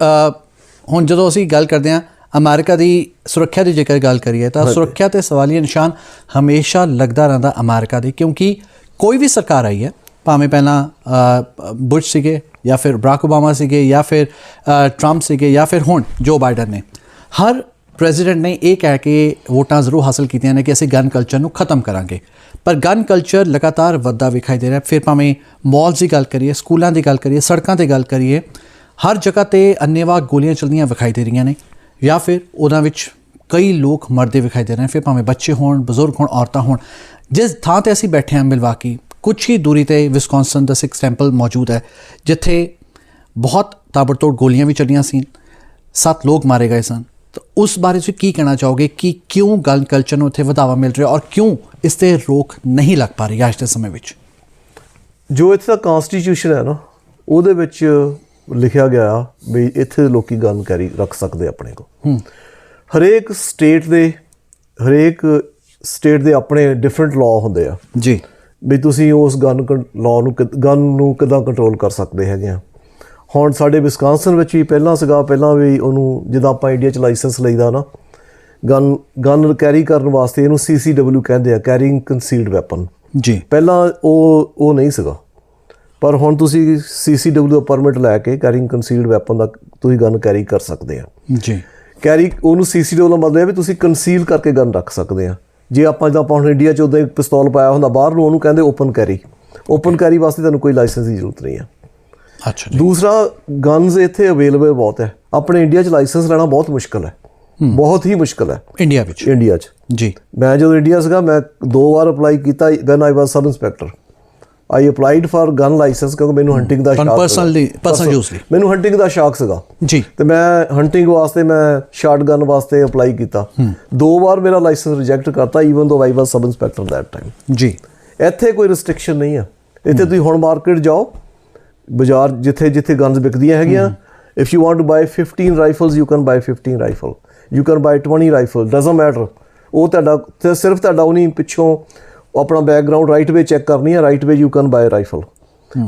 ਹੁਣ ਜਦੋਂ ਅਸੀਂ ਗੱਲ ਕਰਦੇ ਹਾਂ ਅਮਰੀਕਾ ਦੀ ਸੁਰੱਖਿਆ ਦੀ ਜੇਕਰ ਗੱਲ ਕਰੀਏ, ਤਾਂ ਸੁਰੱਖਿਆ 'ਤੇ ਸਵਾਲੀਆ ਨਿਸ਼ਾਨ ਹਮੇਸ਼ਾ ਲੱਗਦਾ ਰਹਿੰਦਾ ਅਮਰੀਕਾ ਦੀ, ਕਿਉਂਕਿ ਕੋਈ ਵੀ ਸਰਕਾਰ ਆਈ ਹੈ, ਭਾਵੇਂ ਪਹਿਲਾਂ ਬੁਸ਼ ਸੀਗੇ ਜਾਂ ਫਿਰ ਬਰਾਕ ਓਬਾਮਾ ਸੀਗੇ ਜਾਂ ਫਿਰ ਟਰੰਪ ਸੀਗੇ ਜਾਂ ਫਿਰ ਹੁਣ ਜੋ ਬਾਈਡਨ ਨੇ, ਹਰ ਪ੍ਰੈਜ਼ੀਡੈਂਟ ਨੇ ਇਹ ਕਹਿ ਕੇ ਵੋਟਾਂ ਜ਼ਰੂਰ ਹਾਸਲ ਕੀਤੀਆਂ ਨੇ ਕਿ ਅਸੀਂ ਗਨ ਕਲਚਰ ਨੂੰ ਖਤਮ ਕਰਾਂਗੇ, ਪਰ ਗਨ ਕਲਚਰ ਲਗਾਤਾਰ ਵੱਧਦਾ ਵਿਖਾਈ ਦੇ ਰਿਹਾ। ਫਿਰ ਭਾਵੇਂ ਮਾਲਸ ਦੀ ਗੱਲ ਕਰੀਏ, ਸਕੂਲਾਂ ਦੀ ਗੱਲ ਕਰੀਏ, ਸੜਕਾਂ 'ਤੇ ਗੱਲ ਕਰੀਏ, ਹਰ ਜਗ੍ਹਾ 'ਤੇ ਅੰਨ੍ਹੇਵਾਹ ਗੋਲੀਆਂ ਚੱਲਦੀਆਂ ਵਿਖਾਈ ਦੇ ਰਹੀਆਂ ਨੇ, ਜਾਂ ਫਿਰ ਉਹਨਾਂ ਵਿੱਚ ਕਈ ਲੋਕ ਮਰਦੇ ਵਿਖਾਈ ਦੇ ਰਹੇ ਨੇ, ਫਿਰ ਭਾਵੇਂ ਬੱਚੇ ਹੋਣ, ਬਜ਼ੁਰਗ ਹੋਣ, ਔਰਤਾਂ ਹੋਣ। ਜਿਸ ਥਾਂ 'ਤੇ ਅਸੀਂ ਬੈਠੇ ਹਾਂ ਮਿਲਵਾਕੀ, ਕੁਛ ਹੀ ਦੂਰੀ 'ਤੇ ਵਿਸਕੌਨਸਨ ਦਾ ਸਿੱਖ ਟੈਂਪਲ ਮੌਜੂਦ ਹੈ, ਜਿੱਥੇ ਬਹੁਤ ਤਾਬੜਤੋੜ ਗੋਲੀਆਂ ਵੀ ਚੱਲੀਆਂ ਸੀ, 7 ਲੋਕ ਮਾਰੇ ਗਏ ਸਨ। ਤਾਂ ਉਸ ਬਾਰੇ ਤੁਸੀਂ ਕੀ ਕਹਿਣਾ ਚਾਹੋਗੇ ਕਿ ਕਿਉਂ ਗਨ ਕਲਚਰ ਨੂੰ ਇੱਥੇ ਵਧਾਵਾ ਮਿਲ ਰਿਹਾ ਔਰ ਕਿਉਂ ਇਸ 'ਤੇ ਰੋਕ ਨਹੀਂ ਲੱਗ ਪਾ ਰਹੀ ਅੱਜ ਦੇ ਸਮੇਂ ਵਿੱਚ? ਜੋ ਇੱਥੇ ਦਾ ਕੌਂਸਟੀਟਿਊਸ਼ਨ ਹੈ ਨਾ, ਉਹਦੇ ਵਿੱਚ ਲਿਖਿਆ ਗਿਆ ਵੀ ਇੱਥੇ ਦੇ ਲੋਕੀ ਗਨ ਕੈਰੀ ਰੱਖ ਸਕਦੇ ਆਪਣੇ ਕੋਲ। ਹਰੇਕ ਸਟੇਟ ਦੇ ਆਪਣੇ ਡਿਫਰੈਂਟ ਲਾਅ ਹੁੰਦੇ ਆ ਜੀ, ਵੀ ਤੁਸੀਂ ਉਸ ਗਨ ਨੂੰ ਕਿੱਦਾਂ ਕੰਟਰੋਲ ਕਰ ਸਕਦੇ ਹੈਗੇ ਆ। ਹੁਣ ਸਾਡੇ ਵਿਸਕਾਂਸਨ ਵਿੱਚ ਵੀ ਪਹਿਲਾਂ ਵੀ ਉਹਨੂੰ, ਜਿੱਦਾਂ ਆਪਾਂ ਇੰਡੀਆ 'ਚ ਲਾਇਸੈਂਸ ਲਈਦਾ ਨਾ ਗਨ ਕੈਰੀ ਕਰਨ ਵਾਸਤੇ, ਇਹਨੂੰ CCW ਕਹਿੰਦੇ ਆ, ਕੈਰਿੰਗ ਕੰਸੀਲਡ ਵੈਪਨ ਜੀ। ਪਹਿਲਾਂ ਉਹ ਨਹੀਂ ਸੀਗਾ, ਪਰ ਹੁਣ ਤੁਸੀਂ CCW ਦਾ ਪਰਮਿਟ ਲੈ ਕੇ ਕੈਰਿੰਗ ਕੰਸੀਲਡ ਵੈਪਨ ਦਾ ਤੁਸੀਂ ਗਨ ਕੈਰੀ ਕਰ ਸਕਦੇ ਆ ਜੀ। ਕੈਰੀ ਉਹਨੂੰ CCTV ਦਾ ਮਤਲਬ ਹੈ ਵੀ ਤੁਸੀਂ ਕੰਸੀਲ ਕਰਕੇ ਗਨ ਰੱਖ ਸਕਦੇ ਆ। ਜੇ ਆਪਾਂ ਜਿੱਦਾਂ ਆਪਾਂ ਹੁਣ ਇੰਡੀਆ 'ਚ ਉੱਦਾਂ ਪਿਸਤੌਲ ਪਾਇਆ ਹੁੰਦਾ ਬਾਹਰ ਨੂੰ, ਉਹਨੂੰ ਕਹਿੰਦੇ ਓਪਨ ਕੈਰੀ ਵਾਸਤੇ ਤੁਹਾਨੂੰ ਕੋਈ ਲਾਇਸੈਂਸ ਦੀ ਜ਼ਰੂਰਤ ਨਹੀਂ ਆ। ਅੱਛਾ ਜੀ। ਦੂਸਰਾ, ਗਨਸ ਇੱਥੇ ਅਵੇਲੇਬਲ ਬਹੁਤ ਹੈ। ਆਪਣੇ ਇੰਡੀਆ 'ਚ ਲਾਇਸੈਂਸ ਲੈਣਾ ਬਹੁਤ ਮੁਸ਼ਕਿਲ ਹੈ, ਬਹੁਤ ਹੀ ਮੁਸ਼ਕਿਲ ਹੈ ਇੰਡੀਆ 'ਚ ਜੀ। ਮੈਂ ਜਦੋਂ ਇੰਡੀਆ ਸੀਗਾ, ਮੈਂ 2 ਵਾਰ ਅਪਲਾਈ ਕੀਤਾ when I was sub inspector. I applied for gun license ਕਿਉਂਕਿ ਮੈਨੂੰ ਹੰਟਿੰਗ ਦਾ ਸ਼ੌਕ ਸੀ। ਮੈਨੂੰ ਹੰਟਿੰਗ ਦਾ ਸ਼ੌਕ ਸੀਗਾ ਜੀ, ਤੇ ਮੈਂ ਹੰਟਿੰਗ ਵਾਸਤੇ ਮੈਂ ਸ਼ਾਰਟ ਗਨ ਵਾਸਤੇ ਅਪਲਾਈ ਕੀਤਾ। 2 ਵਾਰ ਮੇਰਾ ਲਾਇਸੈਂਸ ਰਿਜੈਕਟ ਕਰਤਾ ਈਵਨ ਦੋ ਆਈ was sub inspector that time ਜੀ। ਇੱਥੇ ਕੋਈ ਰਿਸਟ੍ਰਿਕਸ਼ਨ ਨਹੀਂ ਆ। ਇੱਥੇ ਤੁਸੀਂ ਹੁਣ ਮਾਰਕੀਟ ਜਾਓ, ਬਾਜ਼ਾਰ ਜਿੱਥੇ ਗਨਸ ਵਿਕਦੀਆਂ ਹੈਗੀਆਂ, if you want to buy 15 rifles you can buy 15 rifle, you can buy 20 rifle, doesn't matter. ਉਹ ਤੁਹਾਡਾ ਸਿਰਫ ਤੁਹਾਡਾ ਉਹਨੀ ਪਿੱਛੋਂ ਆਪਣਾ ਬੈਕਗਰਾਊਂਡ ਰਾਈਟ ਵੇ ਚੈੱਕ ਕਰਨੀ ਹੈ, right way you can buy rifle.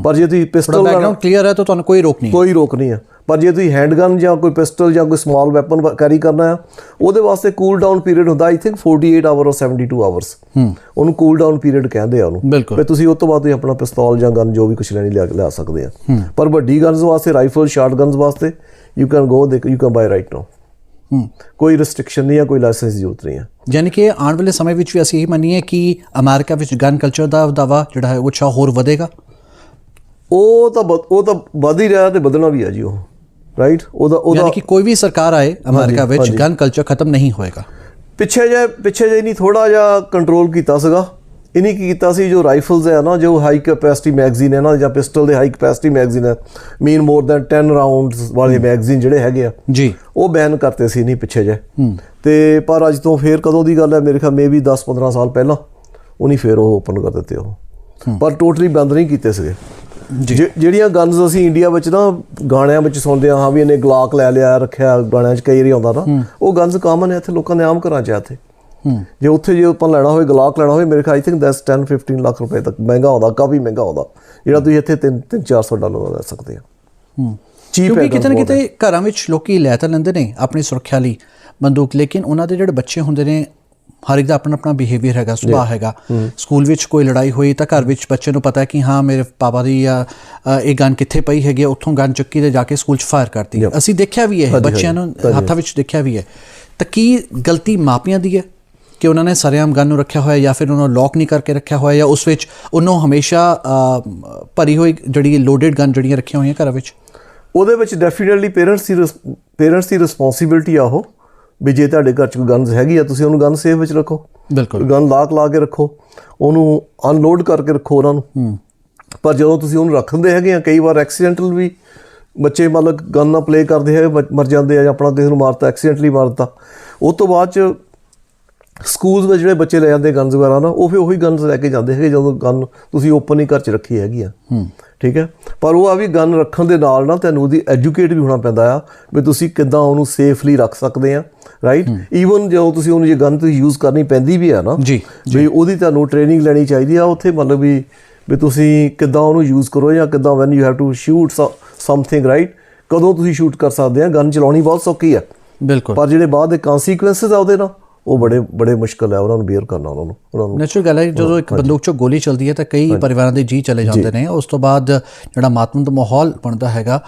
ਪਰ ਜੇ ਤੁਸੀਂ ਪਿਸਟਲ ਬੈਕਗਰਾਊਂਡ ਕਲੀਅਰ ਹੈ ਤਾਂ ਤੁਹਾਨੂੰ ਕੋਈ ਰੋਕ ਨਹੀਂ ਹੈ। ਪਰ ਜੇ ਤੁਸੀਂ ਹੈਂਡਗਨ ਜਾਂ ਕੋਈ ਪਿਸਟਲ ਜਾਂ ਕੋਈ ਸਮਾਲ ਵੈਪਨ ਕੈਰੀ ਕਰਨਾ ਹੈ, ਉਹਦੇ ਵਾਸਤੇ ਕੂਲ ਡਾਊਨ ਪੀਰੀਅਡ ਹੁੰਦਾ ਆਈ ਥਿੰਕ 48 ਆਵਰ ਔਰ 72 ਆਵਰਸ। ਉਹਨੂੰ ਕੂਲ ਡਾਊਨ ਪੀਰੀਅਡ ਕਹਿੰਦੇ ਆ ਉਹਨੂੰ। ਫਿਰ ਤੁਸੀਂ ਉਸ ਤੋਂ ਬਾਅਦ ਤੁਸੀਂ ਆਪਣਾ ਪਿਸਤੌਲ ਜਾਂ ਗਨ ਜੋ ਵੀ ਕੁਛ ਲੈਣੀ ਲਿਆ ਸਕਦੇ ਆ। ਪਰ ਵੱਡੀ ਗਨਸ ਵਾਸਤੇ, ਰਾਈਫਲ ਸ਼ਾਰਟ ਗਨਸ ਵਾਸਤੇ you can buy right now. ਕੋਈ ਰਿਸਟ੍ਰਿਕਸ਼ਨ ਨਹੀਂ ਹੈ, ਕੋਈ ਲਾਇਸੈਂਸ ਦੀ ਜ਼ਰੂਰਤ ਨਹੀਂ ਹੈ। ਯਾਨੀ ਕਿ ਆਉਣ ਵਾਲੇ ਸਮੇਂ ਵਿੱਚ ਵੀ ਅਸੀਂ ਇਹ ਮੰਨੀਏ ਕਿ ਅਮਰੀਕਾ ਵਿੱਚ ਗਨ ਕਲਚਰ ਦਾ ਵਧਾਵਾ ਜਿਹੜਾ ਹੈ ਉਹ ਹੋਰ ਵਧੇਗਾ। ਉਹ ਤਾਂ ਵਧ ਹੀ ਰਿਹਾ ਤੇ ਵਧਣਾ ਵੀ ਹੈ ਜੀ ਉਹ, ਰਾਈਟ। ਯਾਨੀ ਕਿ ਕੋਈ ਵੀ ਸਰਕਾਰ ਆਏ ਅਮਰੀਕਾ ਵਿੱਚ ਗਨ ਕਲਚਰ ਖਤਮ ਨਹੀਂ ਹੋਏਗਾ। ਪਿੱਛੇ ਜੇ ਨਹੀਂ ਥੋੜਾ ਜਿਹਾ ਕੰਟਰੋਲ ਕੀਤਾ ਸੀਗਾ। ਇਹਨੇ ਕੀ ਕੀਤਾ ਸੀ, ਜੋ ਰਾਈਫਲਸ ਹੈ ਨਾ, ਜੋ ਹਾਈ ਕੈਪੈਸਿਟੀ ਮੈਗਜ਼ੀਨ ਹੈ ਨਾ, ਜਾਂ ਪਿਸਟਲ ਦੇ ਹਾਈ ਕੈਪੈਸਿਟੀ ਮੈਗਜ਼ੀਨ ਹੈ, ਮੀਨ ਮੋਰ ਦੈਨ 10 ਰਾਊਂਡਸ ਵਾਲੇ ਮੈਗਜ਼ੀਨ ਜਿਹੜੇ ਹੈਗੇ ਆ ਜੀ, ਉਹ ਬੈਨ ਕਰਤੇ ਸੀ ਨਹੀਂ ਪਿੱਛੇ ਜੇ। ਤੇ ਪਰ ਅੱਜ ਤੋਂ ਫੇਰ ਕਦੋਂ ਦੀ ਗੱਲ ਹੈ, ਮੇਰੇ ਖਿਆਲ ਮੇਬੀ 10-15 ਸਾਲ ਪਹਿਲਾਂ ਉਹਨੇ ਫੇਰ ਉਹ ਓਪਨ ਕਰ ਦਿੱਤੇ ਉਹ, ਪਰ ਟੋਟਲੀ ਬੰਦ ਨਹੀਂ ਕੀਤੇ ਸੀਗੇ। ਜਿਹੜੀਆਂ ਗਨਸ ਅਸੀਂ ਇੰਡੀਆ ਵਿੱਚ ਨਾ ਗਾਣਿਆਂ ਵਿੱਚ ਸੁਣਦੇ ਹਾਂ ਵੀ ਇਹਨੇ ਗਲਾਕ ਲੈ ਲਿਆ ਰੱਖਿਆ, ਗਾਣਿਆਂ 'ਚ ਕਈ ਵਾਰੀ ਆਉਂਦਾ ਨਾ, ਉਹ ਗਨਸ ਕਾਮਨ ਹੈ ਇੱਥੇ ਲੋਕਾਂ ਦੇ ਆਮ ਘਰਾਂ 'ਚ ਆ ਇੱਥੇ। ਜੇ ਆਪਾਂ ਲੈਣਾ ਹੋਵੇ, ਗਲਾਕ ਲੈਣਾ ਹੋਵੇ, ਮੇਰੇ ਖਿਆਲ ਆਈ ਥਿੰਕ 10-15 ਲੱਖ ਰੁਪਏ ਤੱਕ ਮਹਿੰਗਾ ਆਉਂਦਾ, ਕਾਫੀ ਮਹਿੰਗਾ ਆਉਂਦਾ, ਜਿਹੜਾ ਤੁਸੀਂ ਇੱਥੇ 300-400 ਡਾਲਰ ਲੈ ਸਕਦੇ ਆ। ਕਿਉਂਕਿ ਕਿਤੇ ਨਾ ਕਿਤੇ ਘਰਾਂ ਵਿੱਚ ਲੋਕੀ ਲੈ ਤਾਂ ਲੈਂਦੇ ਨੇ ਆਪਣੀ ਸੁਰੱਖਿਆ ਲਈ ਬੰਦੂਕ, ਲੇਕਿਨ ਉਹਨਾਂ ਦੇ ਜਿਹੜੇ ਬੱਚੇ ਹੁੰਦੇ ਨੇ, ਹਰ ਇੱਕ ਦਾ ਆਪਣਾ ਆਪਣਾ ਬਿਹੇਵੀਅਰ ਹੈਗਾ, ਸੁਭਾਅ ਹੈਗਾ। ਸਕੂਲ ਵਿੱਚ ਕੋਈ ਲੜਾਈ ਹੋਈ ਤਾਂ ਘਰ ਵਿੱਚ ਬੱਚੇ ਨੂੰ ਪਤਾ ਕਿ ਹਾਂ ਮੇਰੇ ਪਾਪਾ ਦੀ ਜਾਂ ਇਹ ਗਨ ਕਿੱਥੇ ਪਈ ਹੈਗੀ, ਉੱਥੋਂ ਗਨ ਚੁੱਕੀ ਤੇ ਜਾ ਕੇ ਸਕੂਲ 'ਚ ਫਾਇਰ ਕਰਤੀ। ਅਸੀਂ ਦੇਖਿਆ ਵੀ ਹੈ, ਬੱਚਿਆਂ ਨੂੰ ਹੱਥਾਂ ਵਿੱਚ ਦੇਖਿਆ ਵੀ ਹੈ। ਤਾਂ ਕੀ ਗਲਤੀ ਮਾਪਿਆਂ ਦੀ ਹੈ ਕਿ ਉਹਨਾਂ ਨੇ ਸਰੇਆਮ ਗਨ ਨੂੰ ਰੱਖਿਆ ਹੋਇਆ, ਜਾਂ ਫਿਰ ਉਹਨਾਂ ਨੂੰ ਲੌਕ ਨਹੀਂ ਕਰਕੇ ਰੱਖਿਆ ਹੋਇਆ, ਜਾਂ ਉਸ ਵਿੱਚ ਉਹਨੂੰ ਹਮੇਸ਼ਾ ਭਰੀ ਹੋਈ ਜਿਹੜੀ ਲੋਡਡ ਗਨ ਜਿਹੜੀਆਂ ਰੱਖੀਆਂ ਹੋਈਆਂ ਘਰਾਂ ਵਿੱਚ? ਉਹਦੇ ਵਿੱਚ ਡੈਫੀਨੇਟਲੀ ਪੇਰੈਂਟਸ ਦੀ ਰਿਸਪੌਂਸਿਬਿਲਿਟੀ ਆ ਉਹ, ਵੀ ਜੇ ਤੁਹਾਡੇ ਘਰ 'ਚ ਕੋਈ ਗਨਸ ਹੈਗੀ ਆ, ਤੁਸੀਂ ਉਹਨੂੰ ਗਨ ਸੇਫ ਵਿੱਚ ਰੱਖੋ। ਬਿਲਕੁਲ, ਗਨ ਲਾ ਕੇ ਰੱਖੋ, ਉਹਨੂੰ ਅਨਲੋਡ ਕਰਕੇ ਰੱਖੋ ਉਹਨਾਂ ਨੂੰ। ਪਰ ਜਦੋਂ ਤੁਸੀਂ ਉਹਨੂੰ ਰੱਖਦੇ ਹੈਗੇ ਆ, ਕਈ ਵਾਰ ਐਕਸੀਡੈਂਟਲ ਵੀ ਬੱਚੇ ਮਤਲਬ ਗਨ ਨਾਲ ਪਲੇ ਕਰਦੇ ਹੈਗੇ, ਮਰ ਜਾਂਦੇ ਆ, ਜਾਂ ਆਪਣਾ ਕਿਸੇ ਨੂੰ ਮਾਰਤਾ, ਐਕਸੀਡੈਂਟਲੀ ਮਾਰਤਾ। ਉਸ ਤੋਂ ਬਾਅਦ 'ਚ ਸਕੂਲਸ ਵਿੱਚ ਜਿਹੜੇ ਬੱਚੇ ਲੈ ਜਾਂਦੇ ਗਨਸ ਵਗੈਰਾ ਨਾ, ਉਹ ਫਿਰ ਉਹੀ ਗਨਸ ਲੈ ਕੇ ਜਾਂਦੇ ਹੈਗੇ ਜਦੋਂ ਗਨ ਤੁਸੀਂ ਓਪਨ ਹੀ ਘਰ 'ਚ ਰੱਖੀ ਹੈਗੀ ਆ। ਠੀਕ ਹੈ, ਪਰ ਉਹ ਆ ਵੀ ਗਨ ਰੱਖਣ ਦੇ ਨਾਲ ਨਾ ਤੁਹਾਨੂੰ ਉਹਦੀ ਐਜੂਕੇਟ ਵੀ ਹੋਣਾ ਪੈਂਦਾ ਆ ਵੀ ਤੁਸੀਂ ਕਿੱਦਾਂ ਉਹਨੂੰ ਸੇਫਲੀ ਰੱਖ ਸਕਦੇ ਆ, ਰਾਈਟ। ਈਵਨ ਜਦੋਂ ਤੁਸੀਂ ਉਹਨੂੰ ਜੇ ਗਨ ਤੁਸੀਂ ਯੂਜ਼ ਕਰਨੀ ਪੈਂਦੀ ਵੀ ਹੈ ਨਾ ਜੀ, ਵੀ ਉਹਦੀ ਤੁਹਾਨੂੰ ਟ੍ਰੇਨਿੰਗ ਲੈਣੀ ਚਾਹੀਦੀ ਆ ਉੱਥੇ, ਮਤਲਬ ਵੀ ਤੁਸੀਂ ਕਿੱਦਾਂ ਉਹਨੂੰ ਯੂਜ਼ ਕਰੋ, ਜਾਂ ਕਿੱਦਾਂ when you have to shoot something, right. ਕਦੋਂ ਤੁਸੀਂ ਸ਼ੂਟ ਕਰ ਸਕਦੇ ਆ, ਗਨ ਚਲਾਉਣੀ ਬਹੁਤ ਸੌਖੀ ਆ ਬਿਲਕੁਲ, ਪਰ ਜਿਹੜੇ ਬਾਅਦ ਦੇ ਕਨਸੀਕੁਐਂਸਿਸ ਆ ਉਹਦੇ ਨਾਲ ਉਹ ਬੜੇ ਮੁਸ਼ਕਿਲ ਹੈ ਉਹਨਾਂ ਨੂੰ ਬੀਅਰ ਕਰਨਾ। ਉਹਨਾਂ ਨੂੰ ਨੈਚੁਰਲ ਗੱਲ ਹੈ, ਜਦੋਂ ਇੱਕ ਬੰਦੂਕ 'ਚੋਂ ਗੋਲੀ ਚੱਲਦੀ ਹੈ ਤਾਂ ਕਈ ਪਰਿਵਾਰਾਂ ਦੇ ਜੀਅ ਚਲੇ ਜਾਂਦੇ ਨੇ। ਉਸ ਤੋਂ ਬਾਅਦ ਜਿਹੜਾ ਮਾਤਮ ਦਾ ਮਾਹੌਲ ਬਣਦਾ ਹੈਗਾ,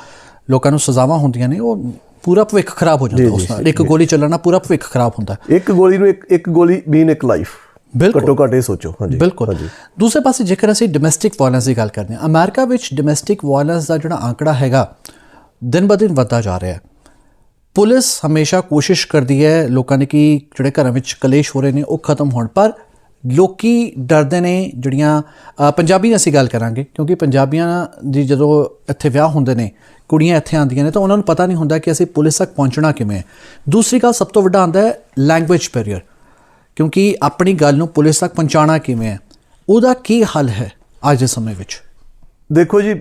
ਲੋਕਾਂ ਨੂੰ ਸਜ਼ਾਵਾਂ ਹੁੰਦੀਆਂ ਨੇ, ਉਹ ਪੂਰਾ ਭਵਿੱਖ ਖਰਾਬ ਹੋ ਜਾਂਦਾ ਉਸ ਨਾਲ। ਇੱਕ ਗੋਲੀ ਚੱਲਣਾ ਪੂਰਾ ਭਵਿੱਖ ਖਰਾਬ ਹੁੰਦਾ। ਇੱਕ ਗੋਲੀ ਮੀਨ ਇੱਕ ਲਾਈਫ, ਘੱਟੋ ਘੱਟ ਇਹ ਸੋਚੋ। ਹਾਂਜੀ ਬਿਲਕੁਲ। ਦੂਸਰੇ ਪਾਸੇ ਜੇਕਰ ਅਸੀਂ ਡੋਮੈਸਟਿਕ ਵਾਇਲੈਂਸ ਦੀ ਗੱਲ ਕਰਦੇ ਹਾਂ, ਅਮਰੀਕਾ ਵਿੱਚ ਡੋਮੈਸਟਿਕ ਵਾਇਲੈਂਸ ਦਾ ਜਿਹੜਾ ਆંકੜਾ ਹੈਗਾ ਦਿਨ ਬ ਦਿਨ ਵੱਧਦਾ ਜਾ ਰਿਹਾ ਹੈ। ਪੁਲਿਸ ਹਮੇਸ਼ਾ ਕੋਸ਼ਿਸ਼ ਕਰਦੀ ਹੈ ਲੋਕਾਂ ਨੇ ਕਿ ਜਿਹੜੇ ਘਰਾਂ ਵਿੱਚ ਕਲੇਸ਼ ਹੋ ਰਹੇ ਨੇ ਉਹ ਖਤਮ ਹੋਣ, ਪਰ ਲੋਕੀ ਡਰਦੇ ਨੇ। ਜਿਹੜੀਆਂ ਪੰਜਾਬੀ ਦੀ ਅਸੀਂ ਗੱਲ ਕਰਾਂਗੇ, ਕਿਉਂਕਿ ਪੰਜਾਬੀਆਂ ਦੀ ਜਦੋਂ ਇੱਥੇ ਵਿਆਹ ਹੁੰਦੇ ਨੇ, ਕੁੜੀਆਂ ਇੱਥੇ ਆਉਂਦੀਆਂ ਨੇ, ਤਾਂ ਉਹਨਾਂ ਨੂੰ ਪਤਾ ਨਹੀਂ ਹੁੰਦਾ ਕਿ ਅਸੀਂ ਪੁਲਿਸ ਤੱਕ ਪਹੁੰਚਣਾ ਕਿਵੇਂ ਹੈ। ਦੂਸਰੀ ਗੱਲ ਸਭ ਤੋਂ ਵੱਡਾ ਆਉਂਦਾ ਹੈ ਲੈਂਗੁਏਜ ਬੈਰੀਅਰ, ਕਿਉਂਕਿ ਆਪਣੀ ਗੱਲ ਨੂੰ ਪੁਲਿਸ ਤੱਕ ਪਹੁੰਚਾਉਣਾ ਕਿਵੇਂ ਹੈ, ਉਹਦਾ ਕੀ ਹੱਲ ਹੈ ਅੱਜ ਦੇ ਸਮੇਂ ਵਿੱਚ? ਦੇਖੋ ਜੀ,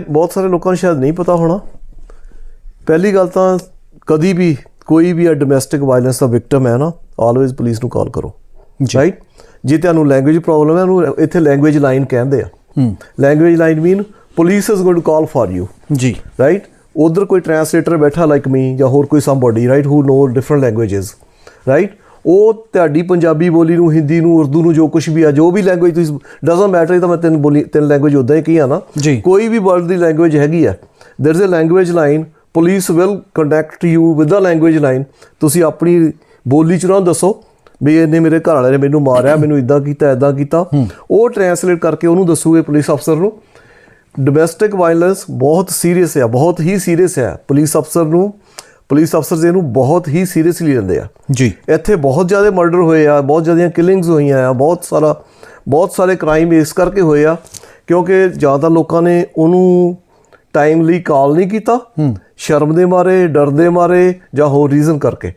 ਬਹੁਤ ਸਾਰੇ ਲੋਕਾਂ ਨੂੰ ਸ਼ਾਇਦ ਨਹੀਂ ਪਤਾ ਹੋਣਾ। ਪਹਿਲੀ ਗੱਲ ਤਾਂ ਕਦੀ ਵੀ ਕੋਈ ਵੀ ਡੋਮੈਸਟਿਕ ਵਾਇਲੈਂਸ ਦਾ ਵਿਕਟਮ ਹੈ ਨਾ, ਆਲਵੇਜ਼ ਪੁਲਿਸ ਨੂੰ ਕਾਲ ਕਰੋ, ਰਾਈਟ। ਜੇ ਤੁਹਾਨੂੰ ਲੈਂਗੁਏਜ ਪ੍ਰੋਬਲਮ ਹੈ, ਉਹਨੂੰ ਇੱਥੇ ਲੈਂਗੁਏਜ ਲਾਈਨ ਕਹਿੰਦੇ ਆ। Language line mean police is going to call for you ਜੀ, ਰਾਈਟ। ਉਧਰ ਕੋਈ ਟਰਾਂਸਲੇਟਰ ਬੈਠਾ ਲਾਈਕ ਮੀ, ਜਾਂ ਹੋਰ ਕੋਈ somebody, right, who know different languages, right. ਉਹ ਤੁਹਾਡੀ ਪੰਜਾਬੀ ਬੋਲੀ ਨੂੰ, ਹਿੰਦੀ ਨੂੰ, ਉਰਦੂ ਨੂੰ, ਜੋ ਕੁਛ ਵੀ ਆ, ਜੋ ਵੀ ਲੈਂਗੁਏਜ ਤੁਸੀਂ, ਡਜ਼ਨਟ ਮੈਟਰ। ਤਾਂ ਮੈਂ ਤਿੰਨ ਲੈਂਗੁਏਜ ਉੱਦਾਂ ਹੀ ਕਹੀ ਆ ਨਾ, ਕੋਈ ਵੀ ਵਰਲਡ ਦੀ ਲੈਂਗੁਏਜ ਹੈਗੀ ਆ, there is a language line police will contact you with the language line. ਤੁਸੀਂ ਆਪਣੀ ਬੋਲੀ 'ਚ ਉਹਨਾਂ ਨੂੰ ਦੱਸੋ ਵੀ ਇਹਨੇ ਮੇਰੇ ਘਰ ਵਾਲੇ ਨੇ ਮੈਨੂੰ ਮਾਰਿਆ, ਮੈਨੂੰ ਇੱਦਾਂ ਕੀਤਾ ਇੱਦਾਂ ਕੀਤਾ। ਉਹ ਟ੍ਰਾਂਸਲੇਟ ਕਰਕੇ ਉਹਨੂੰ ਦੱਸੂਗੇ ਪੁਲਿਸ ਅਫਸਰ ਨੂੰ। ਡੋਮੈਸਟਿਕ ਵਾਇਲੈਂਸ ਬਹੁਤ ਸੀਰੀਅਸ ਹੈ, ਬਹੁਤ ਹੀ ਸੀਰੀਅਸ ਹੈ। ਪੁਲਿਸ ਅਫਸਰ ਇਹਨੂੰ ਬਹੁਤ ਹੀ ਸੀਰੀਅਸਲੀ ਲੈਂਦੇ ਆ ਜੀ। ਇੱਥੇ ਬਹੁਤ ਜ਼ਿਆਦਾ ਮਰਡਰ ਹੋਏ ਆ, ਬਹੁਤ ਜ਼ਿਆਦੀਆਂ ਕਿਲਿੰਗਸ ਹੋਈਆਂ ਆ, ਬਹੁਤ ਸਾਰੇ ਕ੍ਰਾਈਮ ਇਸ ਕਰਕੇ ਹੋਏ ਆ ਕਿਉਂਕਿ ਜਾਂ ਤਾਂ ਲੋਕਾਂ ਨੇ ਉਹਨੂੰ ਟਾਈਮਲੀ ਕਾਲ ਨਹੀਂ ਕੀਤਾ, ਸ਼ਰਮ ਦੇ ਮਾਰੇ, ਡਰ ਦੇ ਮਾਰੇ, ਜਾਂ ਹੋਰ ਰੀਜ਼ਨ ਕਰਕੇ,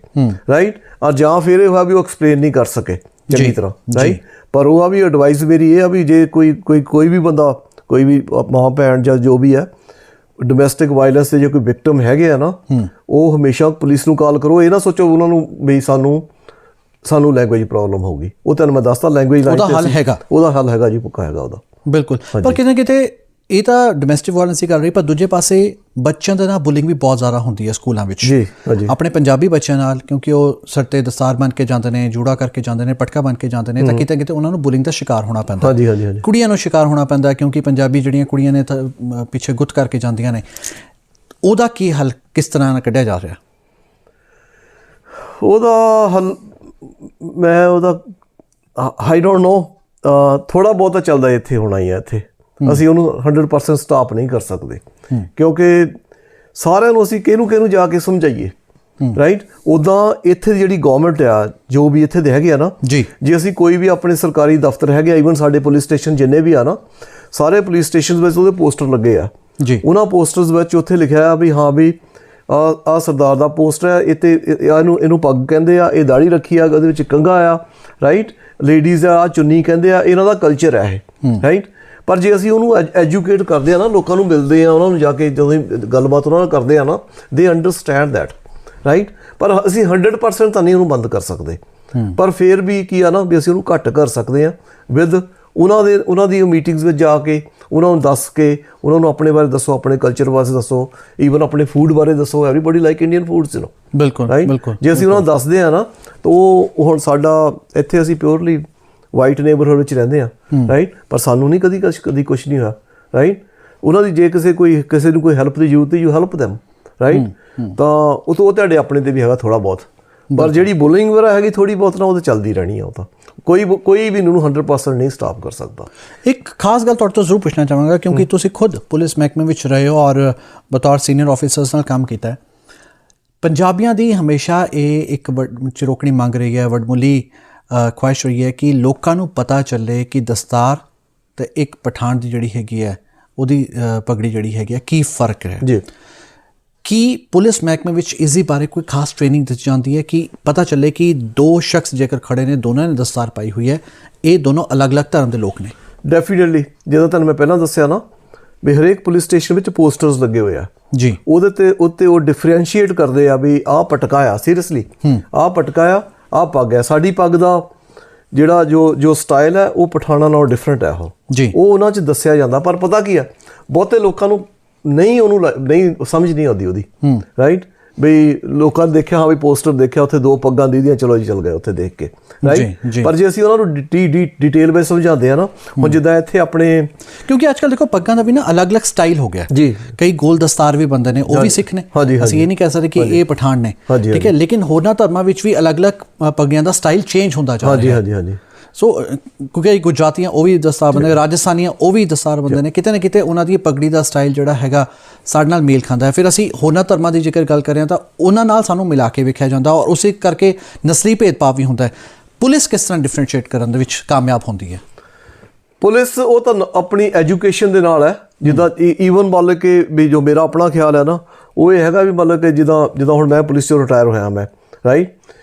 ਰਾਈਟ। ਔਰ ਜਾਂ ਫਿਰ ਇਹ ਹੋਇਆ ਵੀ ਉਹ ਐਕਸਪਲੇਨ ਨਹੀਂ ਕਰ ਸਕੇ ਚੰਗੀ ਤਰ੍ਹਾਂ, ਰਾਈਟ। ਪਰ ਉਹ ਆ ਵੀ ਐਡਵਾਈਸ ਮੇਰੀ ਇਹ ਆ ਵੀ ਜੇ ਕੋਈ ਵੀ ਬੰਦਾ, ਕੋਈ ਵੀ ਮਾਂ ਭੈਣ ਜਾਂ ਜੋ ਵੀ ਹੈ ਡੋਮੈਸਟਿਕ ਵਾਇਲੈਂਸ ਦੇ ਜੇ ਕੋਈ ਵਿਕਟਮ ਹੈਗੇ ਆ ਨਾ, ਉਹ ਹਮੇਸ਼ਾ ਪੁਲਿਸ ਨੂੰ ਕਾਲ ਕਰੋ। ਇਹ ਨਾ ਸੋਚੋ ਉਹਨਾਂ ਨੂੰ ਵੀ ਸਾਨੂੰ ਲੈਂਗੁਏਜ ਪ੍ਰੋਬਲਮ ਹੋਊਗੀ। ਉਹ ਤੁਹਾਨੂੰ ਮੈਂ ਦੱਸਦਾ ਲੈਂਗੁਏਜ ਉਹਦਾ ਹੱਲ ਹੈਗਾ ਜੀ, ਪੱਕਾ ਹੈਗਾ ਉਹਦਾ। ਬਿਲਕੁਲ। ਪਰ ਕਿਤੇ ਨਾ ਕਿਤੇ ਇਹ ਤਾਂ ਡੋਮੈਸਟਿਕ ਵਾਇਲੈਂਸ ਹੀ ਕਰ ਰਹੀ, ਪਰ ਦੂਜੇ ਪਾਸੇ ਬੱਚਿਆਂ ਦੇ ਨਾਲ ਬੁਲਿੰਗ ਵੀ ਬਹੁਤ ਜ਼ਿਆਦਾ ਹੁੰਦੀ ਹੈ ਸਕੂਲਾਂ ਵਿੱਚ ਜੀ। ਆਪਣੇ ਪੰਜਾਬੀ ਬੱਚਿਆਂ ਨਾਲ, ਕਿਉਂਕਿ ਉਹ ਸਿਰ 'ਤੇ ਦਸਤਾਰ ਬਣ ਕੇ ਜਾਂਦੇ ਨੇ, ਜੂੜਾ ਕਰਕੇ ਜਾਂਦੇ ਨੇ, ਪਟਕਾ ਬਣ ਕੇ ਜਾਂਦੇ ਨੇ, ਤਾਂ ਕਿਤੇ ਉਹਨਾਂ ਨੂੰ ਬੁਲਿੰਗ ਦਾ ਸ਼ਿਕਾਰ ਹੋਣਾ ਪੈਂਦਾ। ਕੁੜੀਆਂ ਨੂੰ ਸ਼ਿਕਾਰ ਹੋਣਾ ਪੈਂਦਾ ਕਿਉਂਕਿ ਪੰਜਾਬੀ ਜਿਹੜੀਆਂ ਕੁੜੀਆਂ ਨੇ ਪਿੱਛੇ ਗੁੱਤ ਕਰਕੇ ਜਾਂਦੀਆਂ ਨੇ। ਉਹਦਾ ਕੀ ਹੱਲ ਕਿਸ ਤਰ੍ਹਾਂ ਨਾਲ ਕੱਢਿਆ ਜਾ ਰਿਹਾ? ਉਹਦਾ ਹੱਲ ਆਈ ਡੋਂਟ ਨੋ, ਥੋੜ੍ਹਾ ਬਹੁਤਾ ਚੱਲਦਾ ਇੱਥੇ ਹੋਣਾ ਹੀ ਹੈ। ਇੱਥੇ ਅਸੀਂ ਉਹਨੂੰ 100% ਸਟਾਪ ਨਹੀਂ ਕਰ ਸਕਦੇ ਕਿਉਂਕਿ ਸਾਰਿਆਂ ਨੂੰ ਅਸੀਂ ਕਿਹਨੂੰ ਜਾ ਕੇ ਸਮਝਾਈਏ, ਰਾਈਟ। ਉੱਦਾਂ ਇੱਥੇ ਦੀ ਜਿਹੜੀ ਗੌਰਮੈਂਟ ਆ, ਜੋ ਵੀ ਇੱਥੇ ਦੇ ਹੈਗੇ ਆ ਨਾ ਜੀ, ਜੇ ਅਸੀਂ ਕੋਈ ਵੀ ਆਪਣੇ ਸਰਕਾਰੀ ਦਫ਼ਤਰ ਹੈਗੇ ਆ, ਈਵਨ ਸਾਡੇ ਪੁਲਿਸ ਸਟੇਸ਼ਨ ਜਿੰਨੇ ਵੀ ਆ ਨਾ, ਸਾਰੇ ਪੁਲਿਸ ਸਟੇਸ਼ਨ ਵਿੱਚ ਉਹਦੇ ਪੋਸਟਰ ਲੱਗੇ ਆ ਜੀ। ਉਹਨਾਂ ਪੋਸਟਰਸ ਵਿੱਚ ਉੱਥੇ ਲਿਖਿਆ ਆ ਵੀ ਹਾਂ ਵੀ ਆਹ ਸਰਦਾਰ ਦਾ ਪੋਸਟਰ ਹੈ, ਇਹਨੂੰ ਪੱਗ ਕਹਿੰਦੇ ਆ, ਇਹ ਦਾੜੀ ਰੱਖੀ ਆ, ਉਹਦੇ ਵਿੱਚ ਕੰਘਾ ਆ, ਰਾਈਟ। ਲੇਡੀਜ਼ ਆ ਚੁੰਨੀ ਕਹਿੰਦੇ ਆ, ਇਹਨਾਂ ਦਾ ਕਲਚਰ ਹੈ ਇਹ, ਰਾਈਟ। ਪਰ ਜੇ ਅਸੀਂ ਉਹਨੂੰ ਐਜੂਕੇਟ ਕਰਦੇ ਆ ਨਾ, ਲੋਕਾਂ ਨੂੰ ਮਿਲਦੇ ਆ, ਉਹਨਾਂ ਨੂੰ ਜਾ ਕੇ ਜਦੋਂ ਗੱਲਬਾਤ ਉਹਨਾਂ ਨਾਲ ਕਰਦੇ ਆ ਨਾ, ਦੇ ਅੰਡਰਸਟੈਂਡ ਦੈਟ, ਰਾਈਟ। ਪਰ ਅਸੀਂ 100% ਤਾਂ ਨਹੀਂ ਉਹਨੂੰ ਬੰਦ ਕਰ ਸਕਦੇ, ਪਰ ਫਿਰ ਵੀ ਕੀ ਆ ਨਾ ਵੀ ਅਸੀਂ ਉਹਨੂੰ ਘੱਟ ਕਰ ਸਕਦੇ ਹਾਂ ਵਿਦ ਉਹਨਾਂ ਦੀ ਮੀਟਿੰਗਸ ਵਿੱਚ ਜਾ ਕੇ ਉਹਨਾਂ ਨੂੰ ਦੱਸ ਕੇ, ਉਹਨਾਂ ਨੂੰ ਆਪਣੇ ਬਾਰੇ ਦੱਸੋ, ਆਪਣੇ ਕਲਚਰ ਬਾਰੇ ਦੱਸੋ, ਈਵਨ ਆਪਣੇ ਫੂਡ ਬਾਰੇ ਦੱਸੋ। ਐਵਰੀਬਾਡੀ ਲਾਈਕ ਇੰਡੀਅਨ ਫੂਡਸ, ਬਿਲਕੁਲ, ਰਾਈਟ। ਜੇ ਅਸੀਂ ਉਹਨਾਂ ਨੂੰ ਦੱਸਦੇ ਹਾਂ ਨਾ, ਤਾਂ ਉਹ ਹੁਣ ਸਾਡਾ ਇੱਥੇ ਅਸੀਂ ਪਿਓਰਲੀ ਵਾਈਟ ਨੇਬਰਹੁੱਡ ਵਿੱਚ ਰਹਿੰਦੇ ਹਾਂ, ਰਾਈਟ। ਪਰ ਸਾਨੂੰ ਨਹੀਂ ਕਦੀ ਕੁਛ ਨਹੀਂ ਹੋਇਆ, ਰਾਈਟ। ਉਹਨਾਂ ਦੀ ਜੇ ਕਿਸੇ ਨੂੰ ਕੋਈ ਹੈਲਪ ਦੀ ਜ਼ਰੂਰਤ ਹੈ, ਯੂ ਹੈਲਪ ਦੈਮ, ਰਾਈਟ। ਤਾਂ ਉਹ ਤੁਹਾਡੇ ਆਪਣੇ 'ਤੇ ਵੀ ਹੈਗਾ ਥੋੜ੍ਹਾ ਬਹੁਤ। ਪਰ ਜਿਹੜੀ ਬੁਲਿੰਗ ਵਗੈਰਾ ਹੈਗੀ ਥੋੜ੍ਹੀ ਬਹੁਤ ਨਾ, ਉਹ ਤਾਂ ਚੱਲਦੀ ਰਹਿਣੀ ਆ। ਉਹ ਤਾਂ ਕੋਈ ਵੀ ਇਹਨੂੰ 100% ਨਹੀਂ ਸਟਾਪ ਕਰ ਸਕਦਾ। ਇੱਕ ਖਾਸ ਗੱਲ ਤੁਹਾਡੇ ਤੋਂ ਜ਼ਰੂਰ ਪੁੱਛਣਾ ਚਾਹਾਂਗਾ ਕਿਉਂਕਿ ਤੁਸੀਂ ਖੁਦ ਪੁਲਿਸ ਮਹਿਕਮੇ ਵਿੱਚ ਰਹੇ ਹੋ ਔਰ ਬਤੌਰ ਸੀਨੀਅਰ ਆਫਿਸਰਸ ਨਾਲ ਕੰਮ ਕੀਤਾ ਹੈ। ਪੰਜਾਬੀਆਂ ਦੀ ਹਮੇਸ਼ਾ ਇਹ ਇੱਕ ਚਿਰੋਕਣੀ ਮੰਗ ਰਹੀ ਹੈ, ਵਡਮੁੱਲੀ ਖੁਆਇਸ਼ ਰਹੀ ਹੈ ਕਿ ਲੋਕਾਂ ਨੂੰ ਪਤਾ ਚੱਲੇ ਕਿ ਦਸਤਾਰ ਅਤੇ ਇੱਕ ਪਠਾਨ ਦੀ ਜਿਹੜੀ ਹੈਗੀ ਹੈ ਉਹਦੀ ਪਗੜੀ ਜਿਹੜੀ ਹੈਗੀ ਹੈ ਕੀ ਫ਼ਰਕ ਹੈ ਜੀ। ਕੀ ਪੁਲਿਸ ਮਹਿਕਮੇ ਵਿੱਚ ਇਸ ਬਾਰੇ ਕੋਈ ਖਾਸ ਟ੍ਰੇਨਿੰਗ ਦਿੱਤੀ ਜਾਂਦੀ ਹੈ ਕਿ ਪਤਾ ਚੱਲੇ ਕਿ ਦੋ ਸ਼ਖਸ ਜੇਕਰ ਖੜੇ ਨੇ, ਦੋਨਾਂ ਨੇ ਦਸਤਾਰ ਪਾਈ ਹੋਈ ਹੈ, ਇਹ ਦੋਨੋਂ ਅਲੱਗ-ਅਲੱਗ ਧਰਮ ਦੇ ਲੋਕ ਨੇ? ਡੈਫੀਨੇਟਲੀ, ਜਦੋਂ ਤੁਹਾਨੂੰ ਮੈਂ ਪਹਿਲਾਂ ਦੱਸਿਆ ਨਾ ਵੀ ਹਰੇਕ ਪੁਲਿਸ ਸਟੇਸ਼ਨ ਵਿੱਚ ਪੋਸਟਰਸ ਲੱਗੇ ਹੋਏ ਆ ਜੀ। ਉਹਦੇ ਉੱਤੇ ਉਹ ਡਿਫਰੈਂਸ਼ੀਏਟ ਕਰਦੇ ਆ ਵੀ ਆਹ ਪਟਕਾ ਆ, ਸੀਰੀਅਸਲੀ ਆਹ ਪਟਕਾ ਆ, ਆਹ ਪੱਗ ਹੈ। ਸਾਡੀ ਪੱਗ ਦਾ ਜਿਹੜਾ ਜੋ ਸਟਾਈਲ ਹੈ ਉਹ ਪਠਾਨਾਂ ਨਾਲੋਂ ਡਿਫਰੈਂਟ ਹੈ ਉਹ ਜੀ। ਉਹ ਉਹਨਾਂ 'ਚ ਦੱਸਿਆ ਜਾਂਦਾ। ਪਰ ਪਤਾ ਕੀ ਆ, ਬਹੁਤੇ ਲੋਕਾਂ ਨੂੰ ਨਹੀਂ ਸਮਝ ਨਹੀਂ ਆਉਂਦੀ ਉਹਦੀ, ਰਾਈਟ। ਬਈ ਲੋਕਾਂ ਨੇ ਦੇਖਿਆ, ਹਾਂ ਵੀ ਪੋਸਟਰ ਦੇਖਿਆ, ਉੱਥੇ ਦੋ ਪੱਗਾਂ ਦੀਦੀਆਂ, ਚਲੋ ਜੀ ਚੱਲ ਗਏ ਉੱਥੇ ਦੇਖ ਕੇ, ਰਾਈਟ। ਪਰ ਜੇ ਅਸੀਂ ਉਹਨਾਂ ਨੂੰ ਡਿਟੇਲ ਵਿੱਚ ਸਮਝਾਉਂਦੇ ਆ ਨਾ, ਹੁਣ ਜਿੱਦਾਂ ਇੱਥੇ ਆਪਣੇ, ਕਿਉਂਕਿ ਅੱਜ ਕੱਲ੍ਹ ਦੇਖੋ ਪੱਗਾਂ ਦਾ ਵੀ ਨਾ ਅਲੱਗ-ਅਲੱਗ ਸਟਾਈਲ ਹੋ ਗਿਆ ਜੀ। ਕਈ ਗੋਲ ਦਸਤਾਰ ਵੀ ਬੰਦੇ ਨੇ, ਉਹ ਵੀ ਸਿੱਖ ਨੇ, ਅਸੀਂ ਇਹ ਨਹੀਂ ਕਹਿ ਸਕਦੇ ਕਿ ਇਹ ਪਠਾਨ ਨੇ, ਠੀਕ ਹੈ। ਲੇਕਿਨ ਹੋਰਨਾਂ ਧਰਮਾਂ ਵਿੱਚ ਵੀ ਅਲੱਗ-ਅਲੱਗ ਪੱਗਿਆਂ ਦਾ ਸਟਾਈਲ ਚੇਂਜ ਹੁੰਦਾ ਜਾ ਰਿਹਾ ਹੈ। ਹਾਂਜੀ। ਸੋ ਕਿਉਂਕਿ ਗੁਜਰਾਤੀਆਂ ਉਹ ਵੀ ਦਸਤਾਰ ਬੰਦੇ ਨੇ, ਰਾਜਸਥਾਨੀਆਂ ਉਹ ਵੀ ਦਸਤਾਰ ਬੰਦੇ ਨੇ, ਕਿਤੇ ਨਾ ਕਿਤੇ ਉਹਨਾਂ ਦੀ ਪਗੜੀ ਦਾ ਸਟਾਈਲ ਜਿਹੜਾ ਹੈਗਾ ਸਾਡੇ ਨਾਲ ਮੇਲ ਖਾਂਦਾ ਹੈ। ਫਿਰ ਅਸੀਂ ਹੋਰਨਾਂ ਧਰਮਾਂ ਦੀ ਜੇਕਰ ਗੱਲ ਕਰ ਰਹੇ ਹਾਂ ਤਾਂ ਉਹਨਾਂ ਨਾਲ ਸਾਨੂੰ ਮਿਲਾ ਕੇ ਵੇਖਿਆ ਜਾਂਦਾ ਔਰ ਉਸੇ ਕਰਕੇ ਨਸਲੀ ਭੇਦਭਾਵ ਵੀ ਹੁੰਦਾ ਹੈ। ਪੁਲਿਸ ਕਿਸ ਤਰ੍ਹਾਂ ਡਿਫਰੈਂਸ਼ੀਏਟ ਕਰਨ ਦੇ ਵਿੱਚ ਕਾਮਯਾਬ ਹੁੰਦੀ ਹੈ? ਪੁਲਿਸ ਉਹ ਤਾਂ ਆਪਣੀ ਐਜੂਕੇਸ਼ਨ ਦੇ ਨਾਲ ਹੈ। ਜਿੱਦਾਂ ਈਵਨ ਮਤਲਬ ਕਿ ਵੀ ਜੋ ਮੇਰਾ ਆਪਣਾ ਖਿਆਲ ਹੈ ਨਾ, ਉਹ ਇਹ ਹੈਗਾ ਵੀ ਮਤਲਬ ਕਿ ਜਿੱਦਾਂ ਹੁਣ ਮੈਂ ਪੁਲਿਸ 'ਚੋਂ ਰਿਟਾਇਰ ਹੋਇਆ ਮੈਂ, ਰਾਈਟ।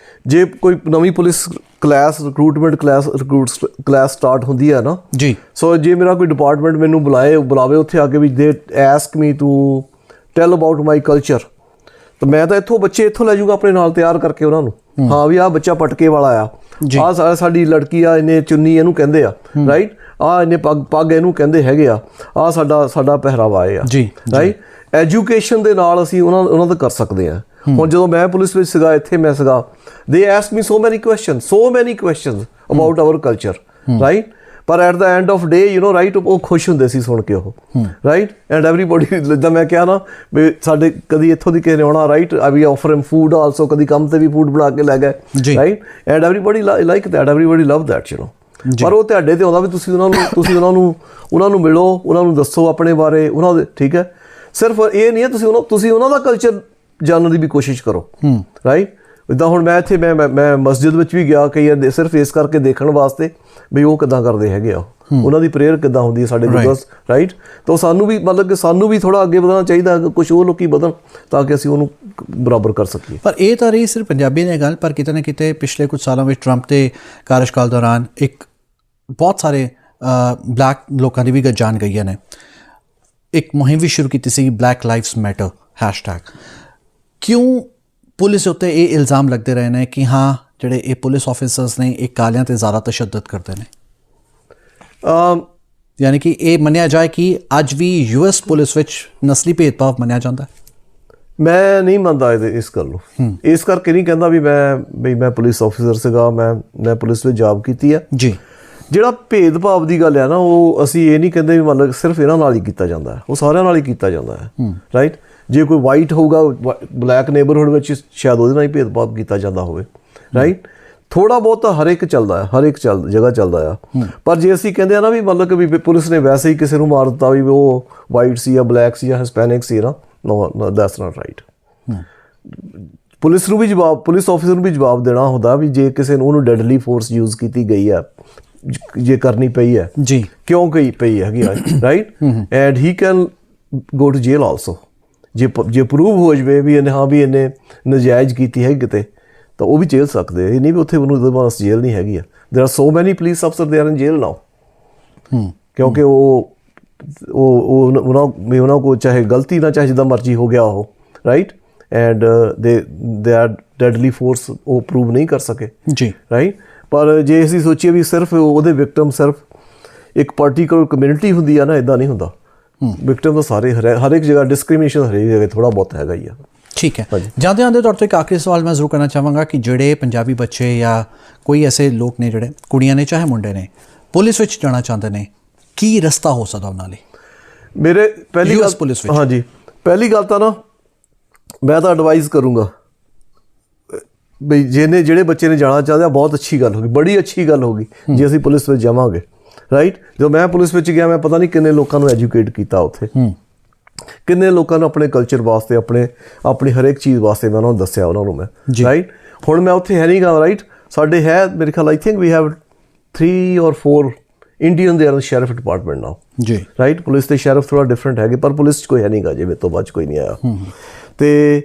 ਜੇ ਕੋਈ ਨਵੀਂ ਪੁਲਿਸ ਰਿਕਰੂਟਮੈਂਟ ਕਲਾਸ ਸਟਾਰਟ ਹੁੰਦੀ ਹੈ ਨਾ ਜੀ, ਸੋ ਜੇ ਮੇਰਾ ਕੋਈ ਡਿਪਾਰਟਮੈਂਟ ਮੈਨੂੰ ਬੁਲਾਵੇ ਉੱਥੇ ਆ ਕੇ ਵੀ they ask me to tell about my culture, ਤਾਂ ਮੈਂ ਤਾਂ ਬੱਚੇ ਇੱਥੋਂ ਲੈ ਜਾਊਗਾ ਆਪਣੇ ਨਾਲ ਤਿਆਰ ਕਰਕੇ ਉਹਨਾਂ ਨੂੰ, ਹਾਂ ਵੀ ਆਹ ਬੱਚਾ ਪਟਕੇ ਵਾਲਾ ਆ, ਆਹ ਸਾਡੀ ਲੜਕੀ ਆ, ਇਹਨੇ ਚੁੰਨੀ ਇਹਨੂੰ ਕਹਿੰਦੇ ਆ, ਰਾਈਟ। ਆਹ ਇਹਨੇ ਪੱਗ ਇਹਨੂੰ ਕਹਿੰਦੇ ਹੈਗੇ ਆ, ਆਹ ਸਾਡਾ ਪਹਿਰਾਵਾ ਇਹ ਆ ਜੀ, ਰਾਈਟ। ਐਜੂਕੇਸ਼ਨ ਦੇ ਨਾਲ ਅਸੀਂ ਉਹਨਾਂ ਦਾ ਕਰ ਸਕਦੇ ਹਾਂ। ਹੁਣ ਜਦੋਂ ਮੈਂ ਪੁਲਿਸ ਵਿੱਚ ਸੀਗਾ, ਇੱਥੇ ਮੈਂ ਸੀਗਾ, they asked me so many questions about our culture, right? ਪਰ at the and of day right ਉਹ ਖੁਸ਼ ਹੁੰਦੇ ਸੀ ਸੁਣ ਕੇ ਉਹ ਰਾਈਟ ਐਂਡ ਐਵਰੀਬੋਡੀ ਜਿੱਦਾਂ ਮੈਂ ਕਿਹਾ ਨਾ ਵੀ ਸਾਡੇ ਕਦੀ ਇੱਥੋਂ ਦੀ ਕਿਸੇ ਨੇ ਆਉਣਾ ਰਾਈਟ ਵੀ ਆਫਰ ਹਿਮ ਫੂਡ ਆਲਸੋ ਕਦੀ ਕੰਮ ਤੇ ਵੀ ਫੂਡ ਬਣਾ ਕੇ ਲੈ ਗਏ right and everybody like that everybody love that ਪਰ ਉਹ ਤੁਹਾਡੇ ਤੇ ਆਉਂਦਾ ਵੀ ਤੁਸੀਂ ਉਹਨਾਂ ਨੂੰ ਮਿਲੋ, ਉਹਨਾਂ ਨੂੰ ਦੱਸੋ ਆਪਣੇ ਬਾਰੇ ਉਹਨਾਂ ਦੇ, ਠੀਕ ਹੈ। ਸਿਰਫ ਇਹ ਨਹੀਂ ਹੈ ਤੁਸੀਂ ਉਹਨਾਂ ਦਾ ਕਲਚਰ ਜਾਣਨ ਦੀ ਵੀ ਕੋਸ਼ਿਸ਼ ਕਰੋ ਰਾਈਟ। ਇੱਦਾਂ ਹੁਣ ਮੈਂ ਇੱਥੇ ਮੈਂ ਮਸਜਿਦ ਵਿੱਚ ਵੀ ਗਿਆ ਕਈ ਵਾਰ ਸਿਰਫ ਇਸ ਕਰਕੇ ਦੇਖਣ ਵਾਸਤੇ ਵੀ ਉਹ ਕਿੱਦਾਂ ਕਰਦੇ ਹੈਗੇ ਆ, ਉਹਨਾਂ ਦੀ ਪ੍ਰੇਅਰ ਕਿੱਦਾਂ ਹੁੰਦੀ ਹੈ ਸਾਡੇ ਗੁਰਦੁਆਰੇ ਰਾਈਟ। ਤਾਂ ਸਾਨੂੰ ਵੀ ਮਤਲਬ ਕਿ ਸਾਨੂੰ ਵੀ ਥੋੜ੍ਹਾ ਅੱਗੇ ਵਧਣਾ ਚਾਹੀਦਾ, ਕੁਛ ਉਹ ਲੋਕੀ ਵਧਣ ਤਾਂ ਕਿ ਅਸੀਂ ਉਹਨੂੰ ਬਰਾਬਰ ਕਰ ਸਕੀਏ। ਪਰ ਇਹ ਤਾਂ ਰਹੀ ਸਿਰਫ ਪੰਜਾਬੀ ਨੇ ਗੱਲ, ਪਰ ਕਿਤੇ ਨਾ ਕਿਤੇ ਪਿਛਲੇ ਕੁਝ ਸਾਲਾਂ ਵਿੱਚ ਟਰੰਪ ਦੇ ਕਾਰਜਕਾਲ ਦੌਰਾਨ ਇੱਕ ਬਹੁਤ ਸਾਰੇ ਬਲੈਕ ਲੋਕਾਂ ਦੀ ਵੀ ਜਾਨ ਗਈਆਂ ਨੇ। ਇੱਕ ਮੁਹਿੰਮ ਵੀ ਸ਼ੁਰੂ ਕੀਤੀ ਸੀ ਬਲੈਕ ਲਾਈਵਸ ਮੈਟਰ ਹੈਸ਼ਟੈਗ। ਕਿਉਂ ਪੁਲਿਸ ਉੱਤੇ ਇਹ ਇਲਜ਼ਾਮ ਲੱਗਦੇ ਰਹੇ ਨੇ ਕਿ ਹਾਂ ਜਿਹੜੇ ਇਹ ਪੁਲਿਸ ਆਫਿਸਰਸ ਨੇ ਇਹ ਕਾਲਿਆਂ 'ਤੇ ਜ਼ਿਆਦਾ ਤਸ਼ੱਦਦ ਕਰਦੇ ਨੇ? ਯਾਨੀ ਕਿ ਇਹ ਮੰਨਿਆ ਜਾਏ ਕਿ ਅੱਜ ਵੀ US ਪੁਲਿਸ ਵਿੱਚ ਨਸਲੀ ਭੇਦਭਾਵ ਮੰਨਿਆ ਜਾਂਦਾ? ਮੈਂ ਨਹੀਂ ਮੰਨਦਾ ਇਸ ਗੱਲ ਨੂੰ। ਇਸ ਕਰਕੇ ਨਹੀਂ ਕਹਿੰਦਾ ਵੀ ਮੈਂ ਪੁਲਿਸ ਆਫਿਸਰ ਸੀਗਾ, ਮੈਂ ਪੁਲਿਸ ਵਿੱਚ ਜੌਬ ਕੀਤੀ ਹੈ ਜੀ। ਜਿਹੜਾ ਭੇਦਭਾਵ ਦੀ ਗੱਲ ਹੈ ਨਾ, ਉਹ ਅਸੀਂ ਇਹ ਨਹੀਂ ਕਹਿੰਦੇ ਵੀ ਮਤਲਬ ਸਿਰਫ ਇਹਨਾਂ ਨਾਲ ਹੀ ਕੀਤਾ ਜਾਂਦਾ ਹੈ, ਉਹ ਸਾਰਿਆਂ ਨਾਲ ਹੀ ਕੀਤਾ ਜਾਂਦਾ ਹੈ ਰਾਈਟ। ਜੇ ਕੋਈ ਵਾਈਟ ਹੋਊਗਾ ਬਲੈਕ ਨੇਬਰਹੁੱਡ ਵਿੱਚ ਸ਼ਾਇਦ ਉਹਦੇ ਨਾਲ ਹੀ ਭੇਦਭਾਵ ਕੀਤਾ ਜਾਂਦਾ ਹੋਵੇ ਰਾਈਟ। ਥੋੜ੍ਹਾ ਬਹੁਤ ਹਰ ਇੱਕ ਚੱਲਦਾ ਹੈ, ਹਰ ਇੱਕ ਜਗ੍ਹਾ ਚੱਲਦਾ ਆ। ਪਰ ਜੇ ਅਸੀਂ ਕਹਿੰਦੇ ਆ ਨਾ ਵੀ ਮਤਲਬ ਕਿ ਵੀ ਪੁਲਿਸ ਨੇ ਵੈਸੇ ਹੀ ਕਿਸੇ ਨੂੰ ਮਾਰ ਦਿੱਤਾ ਵੀ ਉਹ ਵਾਈਟ ਸੀ ਜਾਂ ਬਲੈਕ ਸੀ ਜਾਂ ਹਿਸਪੈਨਿਕ ਸੀ ਨਾ, ਨੋ ਦੈਟਸ ਨਾਟ ਰਾਈਟ। ਪੁਲਿਸ ਨੂੰ ਵੀ ਪੁਲਿਸ ਆਫਿਸਰ ਨੂੰ ਵੀ ਜਵਾਬ ਦੇਣਾ ਹੁੰਦਾ ਵੀ ਜੇ ਕਿਸੇ ਨੂੰ ਉਹਨੂੰ ਡੈਡਲੀ ਫੋਰਸ ਯੂਜ਼ ਕੀਤੀ ਗਈ ਹੈ, ਜੇ ਕਰਨੀ ਪਈ ਹੈ ਜੀ, ਕਿਉਂ ਪਈ ਹੈਗੀ right, and he can go to jail also. ਜੇ ਪ੍ਰੂਵ ਹੋ ਜਾਵੇ ਵੀ ਇਹਨੇ ਨਜਾਇਜ਼ ਕੀਤੀ ਹੈ ਕਿਤੇ, ਤਾਂ ਉਹ ਵੀ ਜੇਲ੍ਹ ਸਕਦੇ। ਇਹ ਨਹੀਂ ਵੀ ਉੱਥੇ ਉਹਨੂੰ ਉਹਦੇ ਵਾਸਤੇ ਜੇਲ੍ਹ ਨਹੀਂ ਹੈਗੀ ਆ। ਦੇਰ ਆਰ ਸੋ ਮੈਨੀ ਪੁਲਿਸ ਅਫਸਰ ਦੇ ਆਰ ਇਨ ਜੇਲ੍ਹ ਨਾਓ, ਕਿਉਂਕਿ ਉਹਨਾਂ ਕੋਲ ਚਾਹੇ ਗਲਤੀ ਨਾਲ ਚਾਹੇ ਜਿੱਦਾਂ ਮਰਜ਼ੀ ਹੋ ਗਿਆ ਉਹ right, and they are deadly force ਉਹ ਪ੍ਰੂਵ ਨਹੀਂ ਕਰ ਸਕੇ ਜੀ ਰਾਈਟ। ਪਰ ਜੇ ਅਸੀਂ ਸੋਚੀਏ ਵੀ ਸਿਰਫ ਉਹਦੇ ਵਿਕਟਮ ਸਿਰਫ ਇੱਕ ਪਾਰਟੀਕੂਲਰ ਕਮਿਊਨਿਟੀ ਹੁੰਦੀ ਆ ਨਾ, ਇੱਦਾਂ ਨਹੀਂ ਹੁੰਦਾ। ਵਿਕਟਮ ਤਾਂ ਸਾਰੇ ਹਰ ਇੱਕ ਜਗ੍ਹਾ ਡਿਸਕ੍ਰਿਮੀਨੇਸ਼ਨ ਹਰੇਕ ਜਗ੍ਹਾ ਥੋੜ੍ਹਾ ਬਹੁਤ ਹੈਗਾ ਹੀ ਆ। ਠੀਕ ਹੈ। ਜਾਂਦੇ ਤੌਰ 'ਤੇ ਇੱਕ ਆਖਰੀ ਸਵਾਲ ਮੈਂ ਜ਼ਰੂਰ ਕਰਨਾ ਚਾਹਾਂਗਾ ਕਿ ਜਿਹੜੇ ਪੰਜਾਬੀ ਬੱਚੇ ਜਾਂ ਕੋਈ ਐਸੇ ਲੋਕ ਨੇ ਜਿਹੜੇ ਕੁੜੀਆਂ ਨੇ ਚਾਹੇ ਮੁੰਡੇ ਨੇ ਪੁਲਿਸ ਵਿੱਚ ਜਾਣਾ ਚਾਹੁੰਦੇ ਨੇ, ਕੀ ਰਸਤਾ ਹੋ ਸਕਦਾ ਉਹਨਾਂ ਲਈ? ਮੇਰੇ ਪਹਿਲੀ ਗੱਲ ਪੁਲਿਸ ਵਿੱਚ, ਹਾਂਜੀ, ਪਹਿਲੀ ਗੱਲ ਤਾਂ ਨਾ ਮੈਂ ਤਾਂ ਐਡਵਾਈਜ਼ ਕਰੂੰਗਾ ਬਈ ਜਿਹੜੇ ਬੱਚੇ ਨੇ ਜਾਣਾ ਚਾਹੁੰਦੇ ਆ, ਬਹੁਤ ਅੱਛੀ ਗੱਲ ਹੋਗੀ, ਬੜੀ ਅੱਛੀ ਗੱਲ ਹੋਗੀ ਜੇ ਅਸੀਂ ਪੁਲਿਸ ਵਿੱਚ ਜਾਵਾਂਗੇ ਰਾਈਟ। ਜਦੋਂ ਮੈਂ ਪੁਲਿਸ ਵਿੱਚ ਗਿਆ, ਮੈਂ ਪਤਾ ਨਹੀਂ ਕਿੰਨੇ ਲੋਕਾਂ ਨੂੰ ਐਜੂਕੇਟ ਕੀਤਾ ਉੱਥੇ, ਕਿੰਨੇ ਲੋਕਾਂ ਨੂੰ ਆਪਣੇ ਕਲਚਰ ਵਾਸਤੇ ਆਪਣੀ ਹਰੇਕ ਚੀਜ਼ ਵਾਸਤੇ ਮੈਂ ਉਹਨਾਂ ਨੂੰ ਦੱਸਿਆ ਉਹਨਾਂ ਨੂੰ ਮੈਂ ਰਾਈਟ। ਹੁਣ ਮੈਂ ਉੱਥੇ ਹੈ ਨਹੀਂ ਗਾ ਰਾਈਟ। ਸਾਡੇ ਹੈ ਮੇਰੇ ਖਿਆਲ I think we have 3 or 4 Indian they are sheriff department now ਜੀ ਰਾਈਟ। ਪੁਲਿਸ ਦੇ ਸ਼ੈਰਿਫ ਥੋੜ੍ਹਾ ਡਿਫਰੈਂਟ ਹੈਗੇ, ਪਰ ਪੁਲਿਸ 'ਚ ਕੋਈ ਹੈ ਨਹੀਂ ਗਾ ਜੇ ਮੇਰੇ ਤੋਂ ਬਾਅਦ 'ਚ ਕੋਈ ਨਹੀਂ ਆਇਆ। ਅਤੇ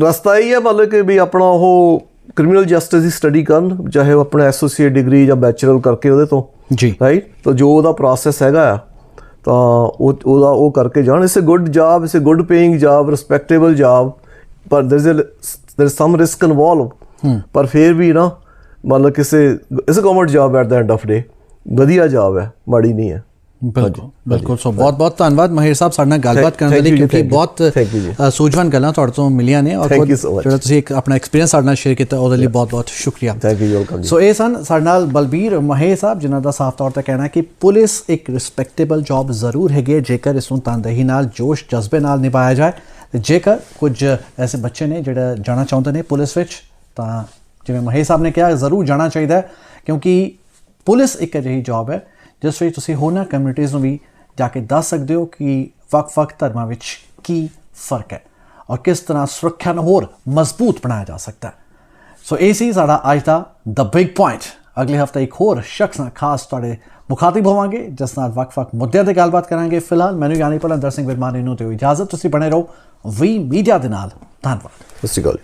ਰਸਤਾ ਇਹ ਹੈ ਮਤਲਬ ਕਿ ਵੀ ਆਪਣਾ ਉਹ ਕ੍ਰਿਮੀਨਲ ਜਸਟਿਸ ਦੀ ਸਟੱਡੀ ਕਰਨ, ਚਾਹੇ ਉਹ ਆਪਣਾ ਐਸੋਸੀਏਟ ਡਿਗਰੀ ਜਾਂ ਬੈਚਲਰ ਕਰਕੇ ਉਹਦੇ ਤੋਂ ਜੀ ਰਾਈਟ। ਤਾਂ ਜੋ ਉਹਦਾ ਪ੍ਰੋਸੈਸ ਹੈਗਾ ਆ ਤਾਂ ਉਹ ਕਰਕੇ ਜਾਣ। It's a good job, it's a good paying job, respectable job, ਪਰ ਦੇਰ ਸਮ ਰਿਸਕ ਇਨਵੋਲਵ। ਪਰ ਫਿਰ ਵੀ ਨਾ ਮਤਲਬ it's a government job at the end of day, ਵਧੀਆ ਜੌਬ ਹੈ, ਮਾੜੀ ਨਹੀਂ ਹੈ। ਬਿਲਕੁਲ। ਸੋ ਬਹੁਤ ਬਹੁਤ ਧੰਨਵਾਦ ਮਹੇਰ ਸਾਹਿਬ ਸਾਡੇ ਨਾਲ ਗੱਲਬਾਤ ਕਰਨ ਦੇ ਲਈ, ਕਿਉਂਕਿ ਬਹੁਤ ਸੂਝਵਾਨ ਗੱਲਾਂ ਤੁਹਾਡੇ ਤੋਂ ਮਿਲੀਆਂ ਨੇ ਔਰ ਜਿਹੜਾ ਤੁਸੀਂ ਇੱਕ ਆਪਣਾ ਐਕਸਪੀਰੀਅੰਸ ਸਾਡੇ ਨਾਲ ਸ਼ੇਅਰ ਕੀਤਾ ਉਹਦੇ ਲਈ ਬਹੁਤ ਬਹੁਤ ਸ਼ੁਕਰੀਆ। ਸੋ ਇਹ ਸਨ ਸਾਡੇ ਨਾਲ ਬਲਬੀਰ ਮਹੇਰ ਸਾਹਿਬ, ਜਿਨ੍ਹਾਂ ਦਾ ਸਾਫ਼ ਤੌਰ 'ਤੇ ਕਹਿਣਾ ਕਿ ਪੁਲਿਸ ਇੱਕ ਰਿਸਪੈਕਟੇਬਲ ਜੌਬ ਜ਼ਰੂਰ ਹੈਗੀ ਹੈ ਜੇਕਰ ਇਸ ਨੂੰ ਤਨਦੇਹੀ ਨਾਲ, ਜੋਸ਼ ਜਜ਼ਬੇ ਨਾਲ ਨਿਭਾਇਆ ਜਾਏ। ਜੇਕਰ ਕੁਝ ਐਸੇ ਬੱਚੇ ਨੇ ਜਿਹੜਾ ਜਾਣਾ ਚਾਹੁੰਦੇ ਨੇ ਪੁਲਿਸ ਵਿੱਚ, ਤਾਂ ਜਿਵੇਂ ਮਹੇਰ ਸਾਹਿਬ ਨੇ ਕਿਹਾ ਜ਼ਰੂਰ ਜਾਣਾ ਚਾਹੀਦਾ ਹੈ, ਕਿਉਂਕਿ ਪੁਲਿਸ ਇੱਕ ਅਜਿਹੀ ਜੌਬ ਹੈ ਜਿਸ ਵਿੱਚ ਤੁਸੀਂ ਹੋਰਨਾਂ ਕਮਿਊਨਿਟੀਜ਼ ਨੂੰ ਵੀ ਜਾ ਕੇ ਦੱਸ ਸਕਦੇ ਹੋ ਕਿ ਵੱਖ-ਵੱਖ ਧਰਮਾਂ ਵਿੱਚ ਕੀ ਫਰਕ ਹੈ ਔਰ ਕਿਸ ਤਰ੍ਹਾਂ ਸੁਰੱਖਿਆ ਨੂੰ ਹੋਰ ਮਜ਼ਬੂਤ ਬਣਾਇਆ ਜਾ ਸਕਦਾ ਹੈ। ਸੋ ਇਹ ਸੀ ਸਾਡਾ ਅੱਜ ਦਾ ਦ ਬਿਗ ਪੁਆਇੰਟ। ਅਗਲੇ ਹਫ਼ਤੇ ਇੱਕ ਹੋਰ ਸ਼ਖਸ ਨਾਲ ਖਾਸ ਤੁਹਾਡੇ ਮੁਖਾਤਿਬ ਹੋਵਾਂਗੇ, ਜਿਸ ਨਾਲ ਵੱਖ-ਵੱਖ ਮੁੱਦਿਆਂ 'ਤੇ ਗੱਲਬਾਤ ਕਰਾਂਗੇ। ਫਿਲਹਾਲ ਮੈਨੂੰ ਯਾਨੀ ਭੁਲੰਦਰ ਸਿੰਘ ਵਿਰਮਾਨੀ ਨੂੰ ਦਿਓ ਇਜਾਜ਼ਤ। ਤੁਸੀਂ ਬਣੇ ਰਹੋ ਵੀ ਮੀਡੀਆ ਦੇ ਨਾਲ। ਧੰਨਵਾਦ। ਸਤਿ ਸ਼੍ਰੀ ਅਕਾਲ।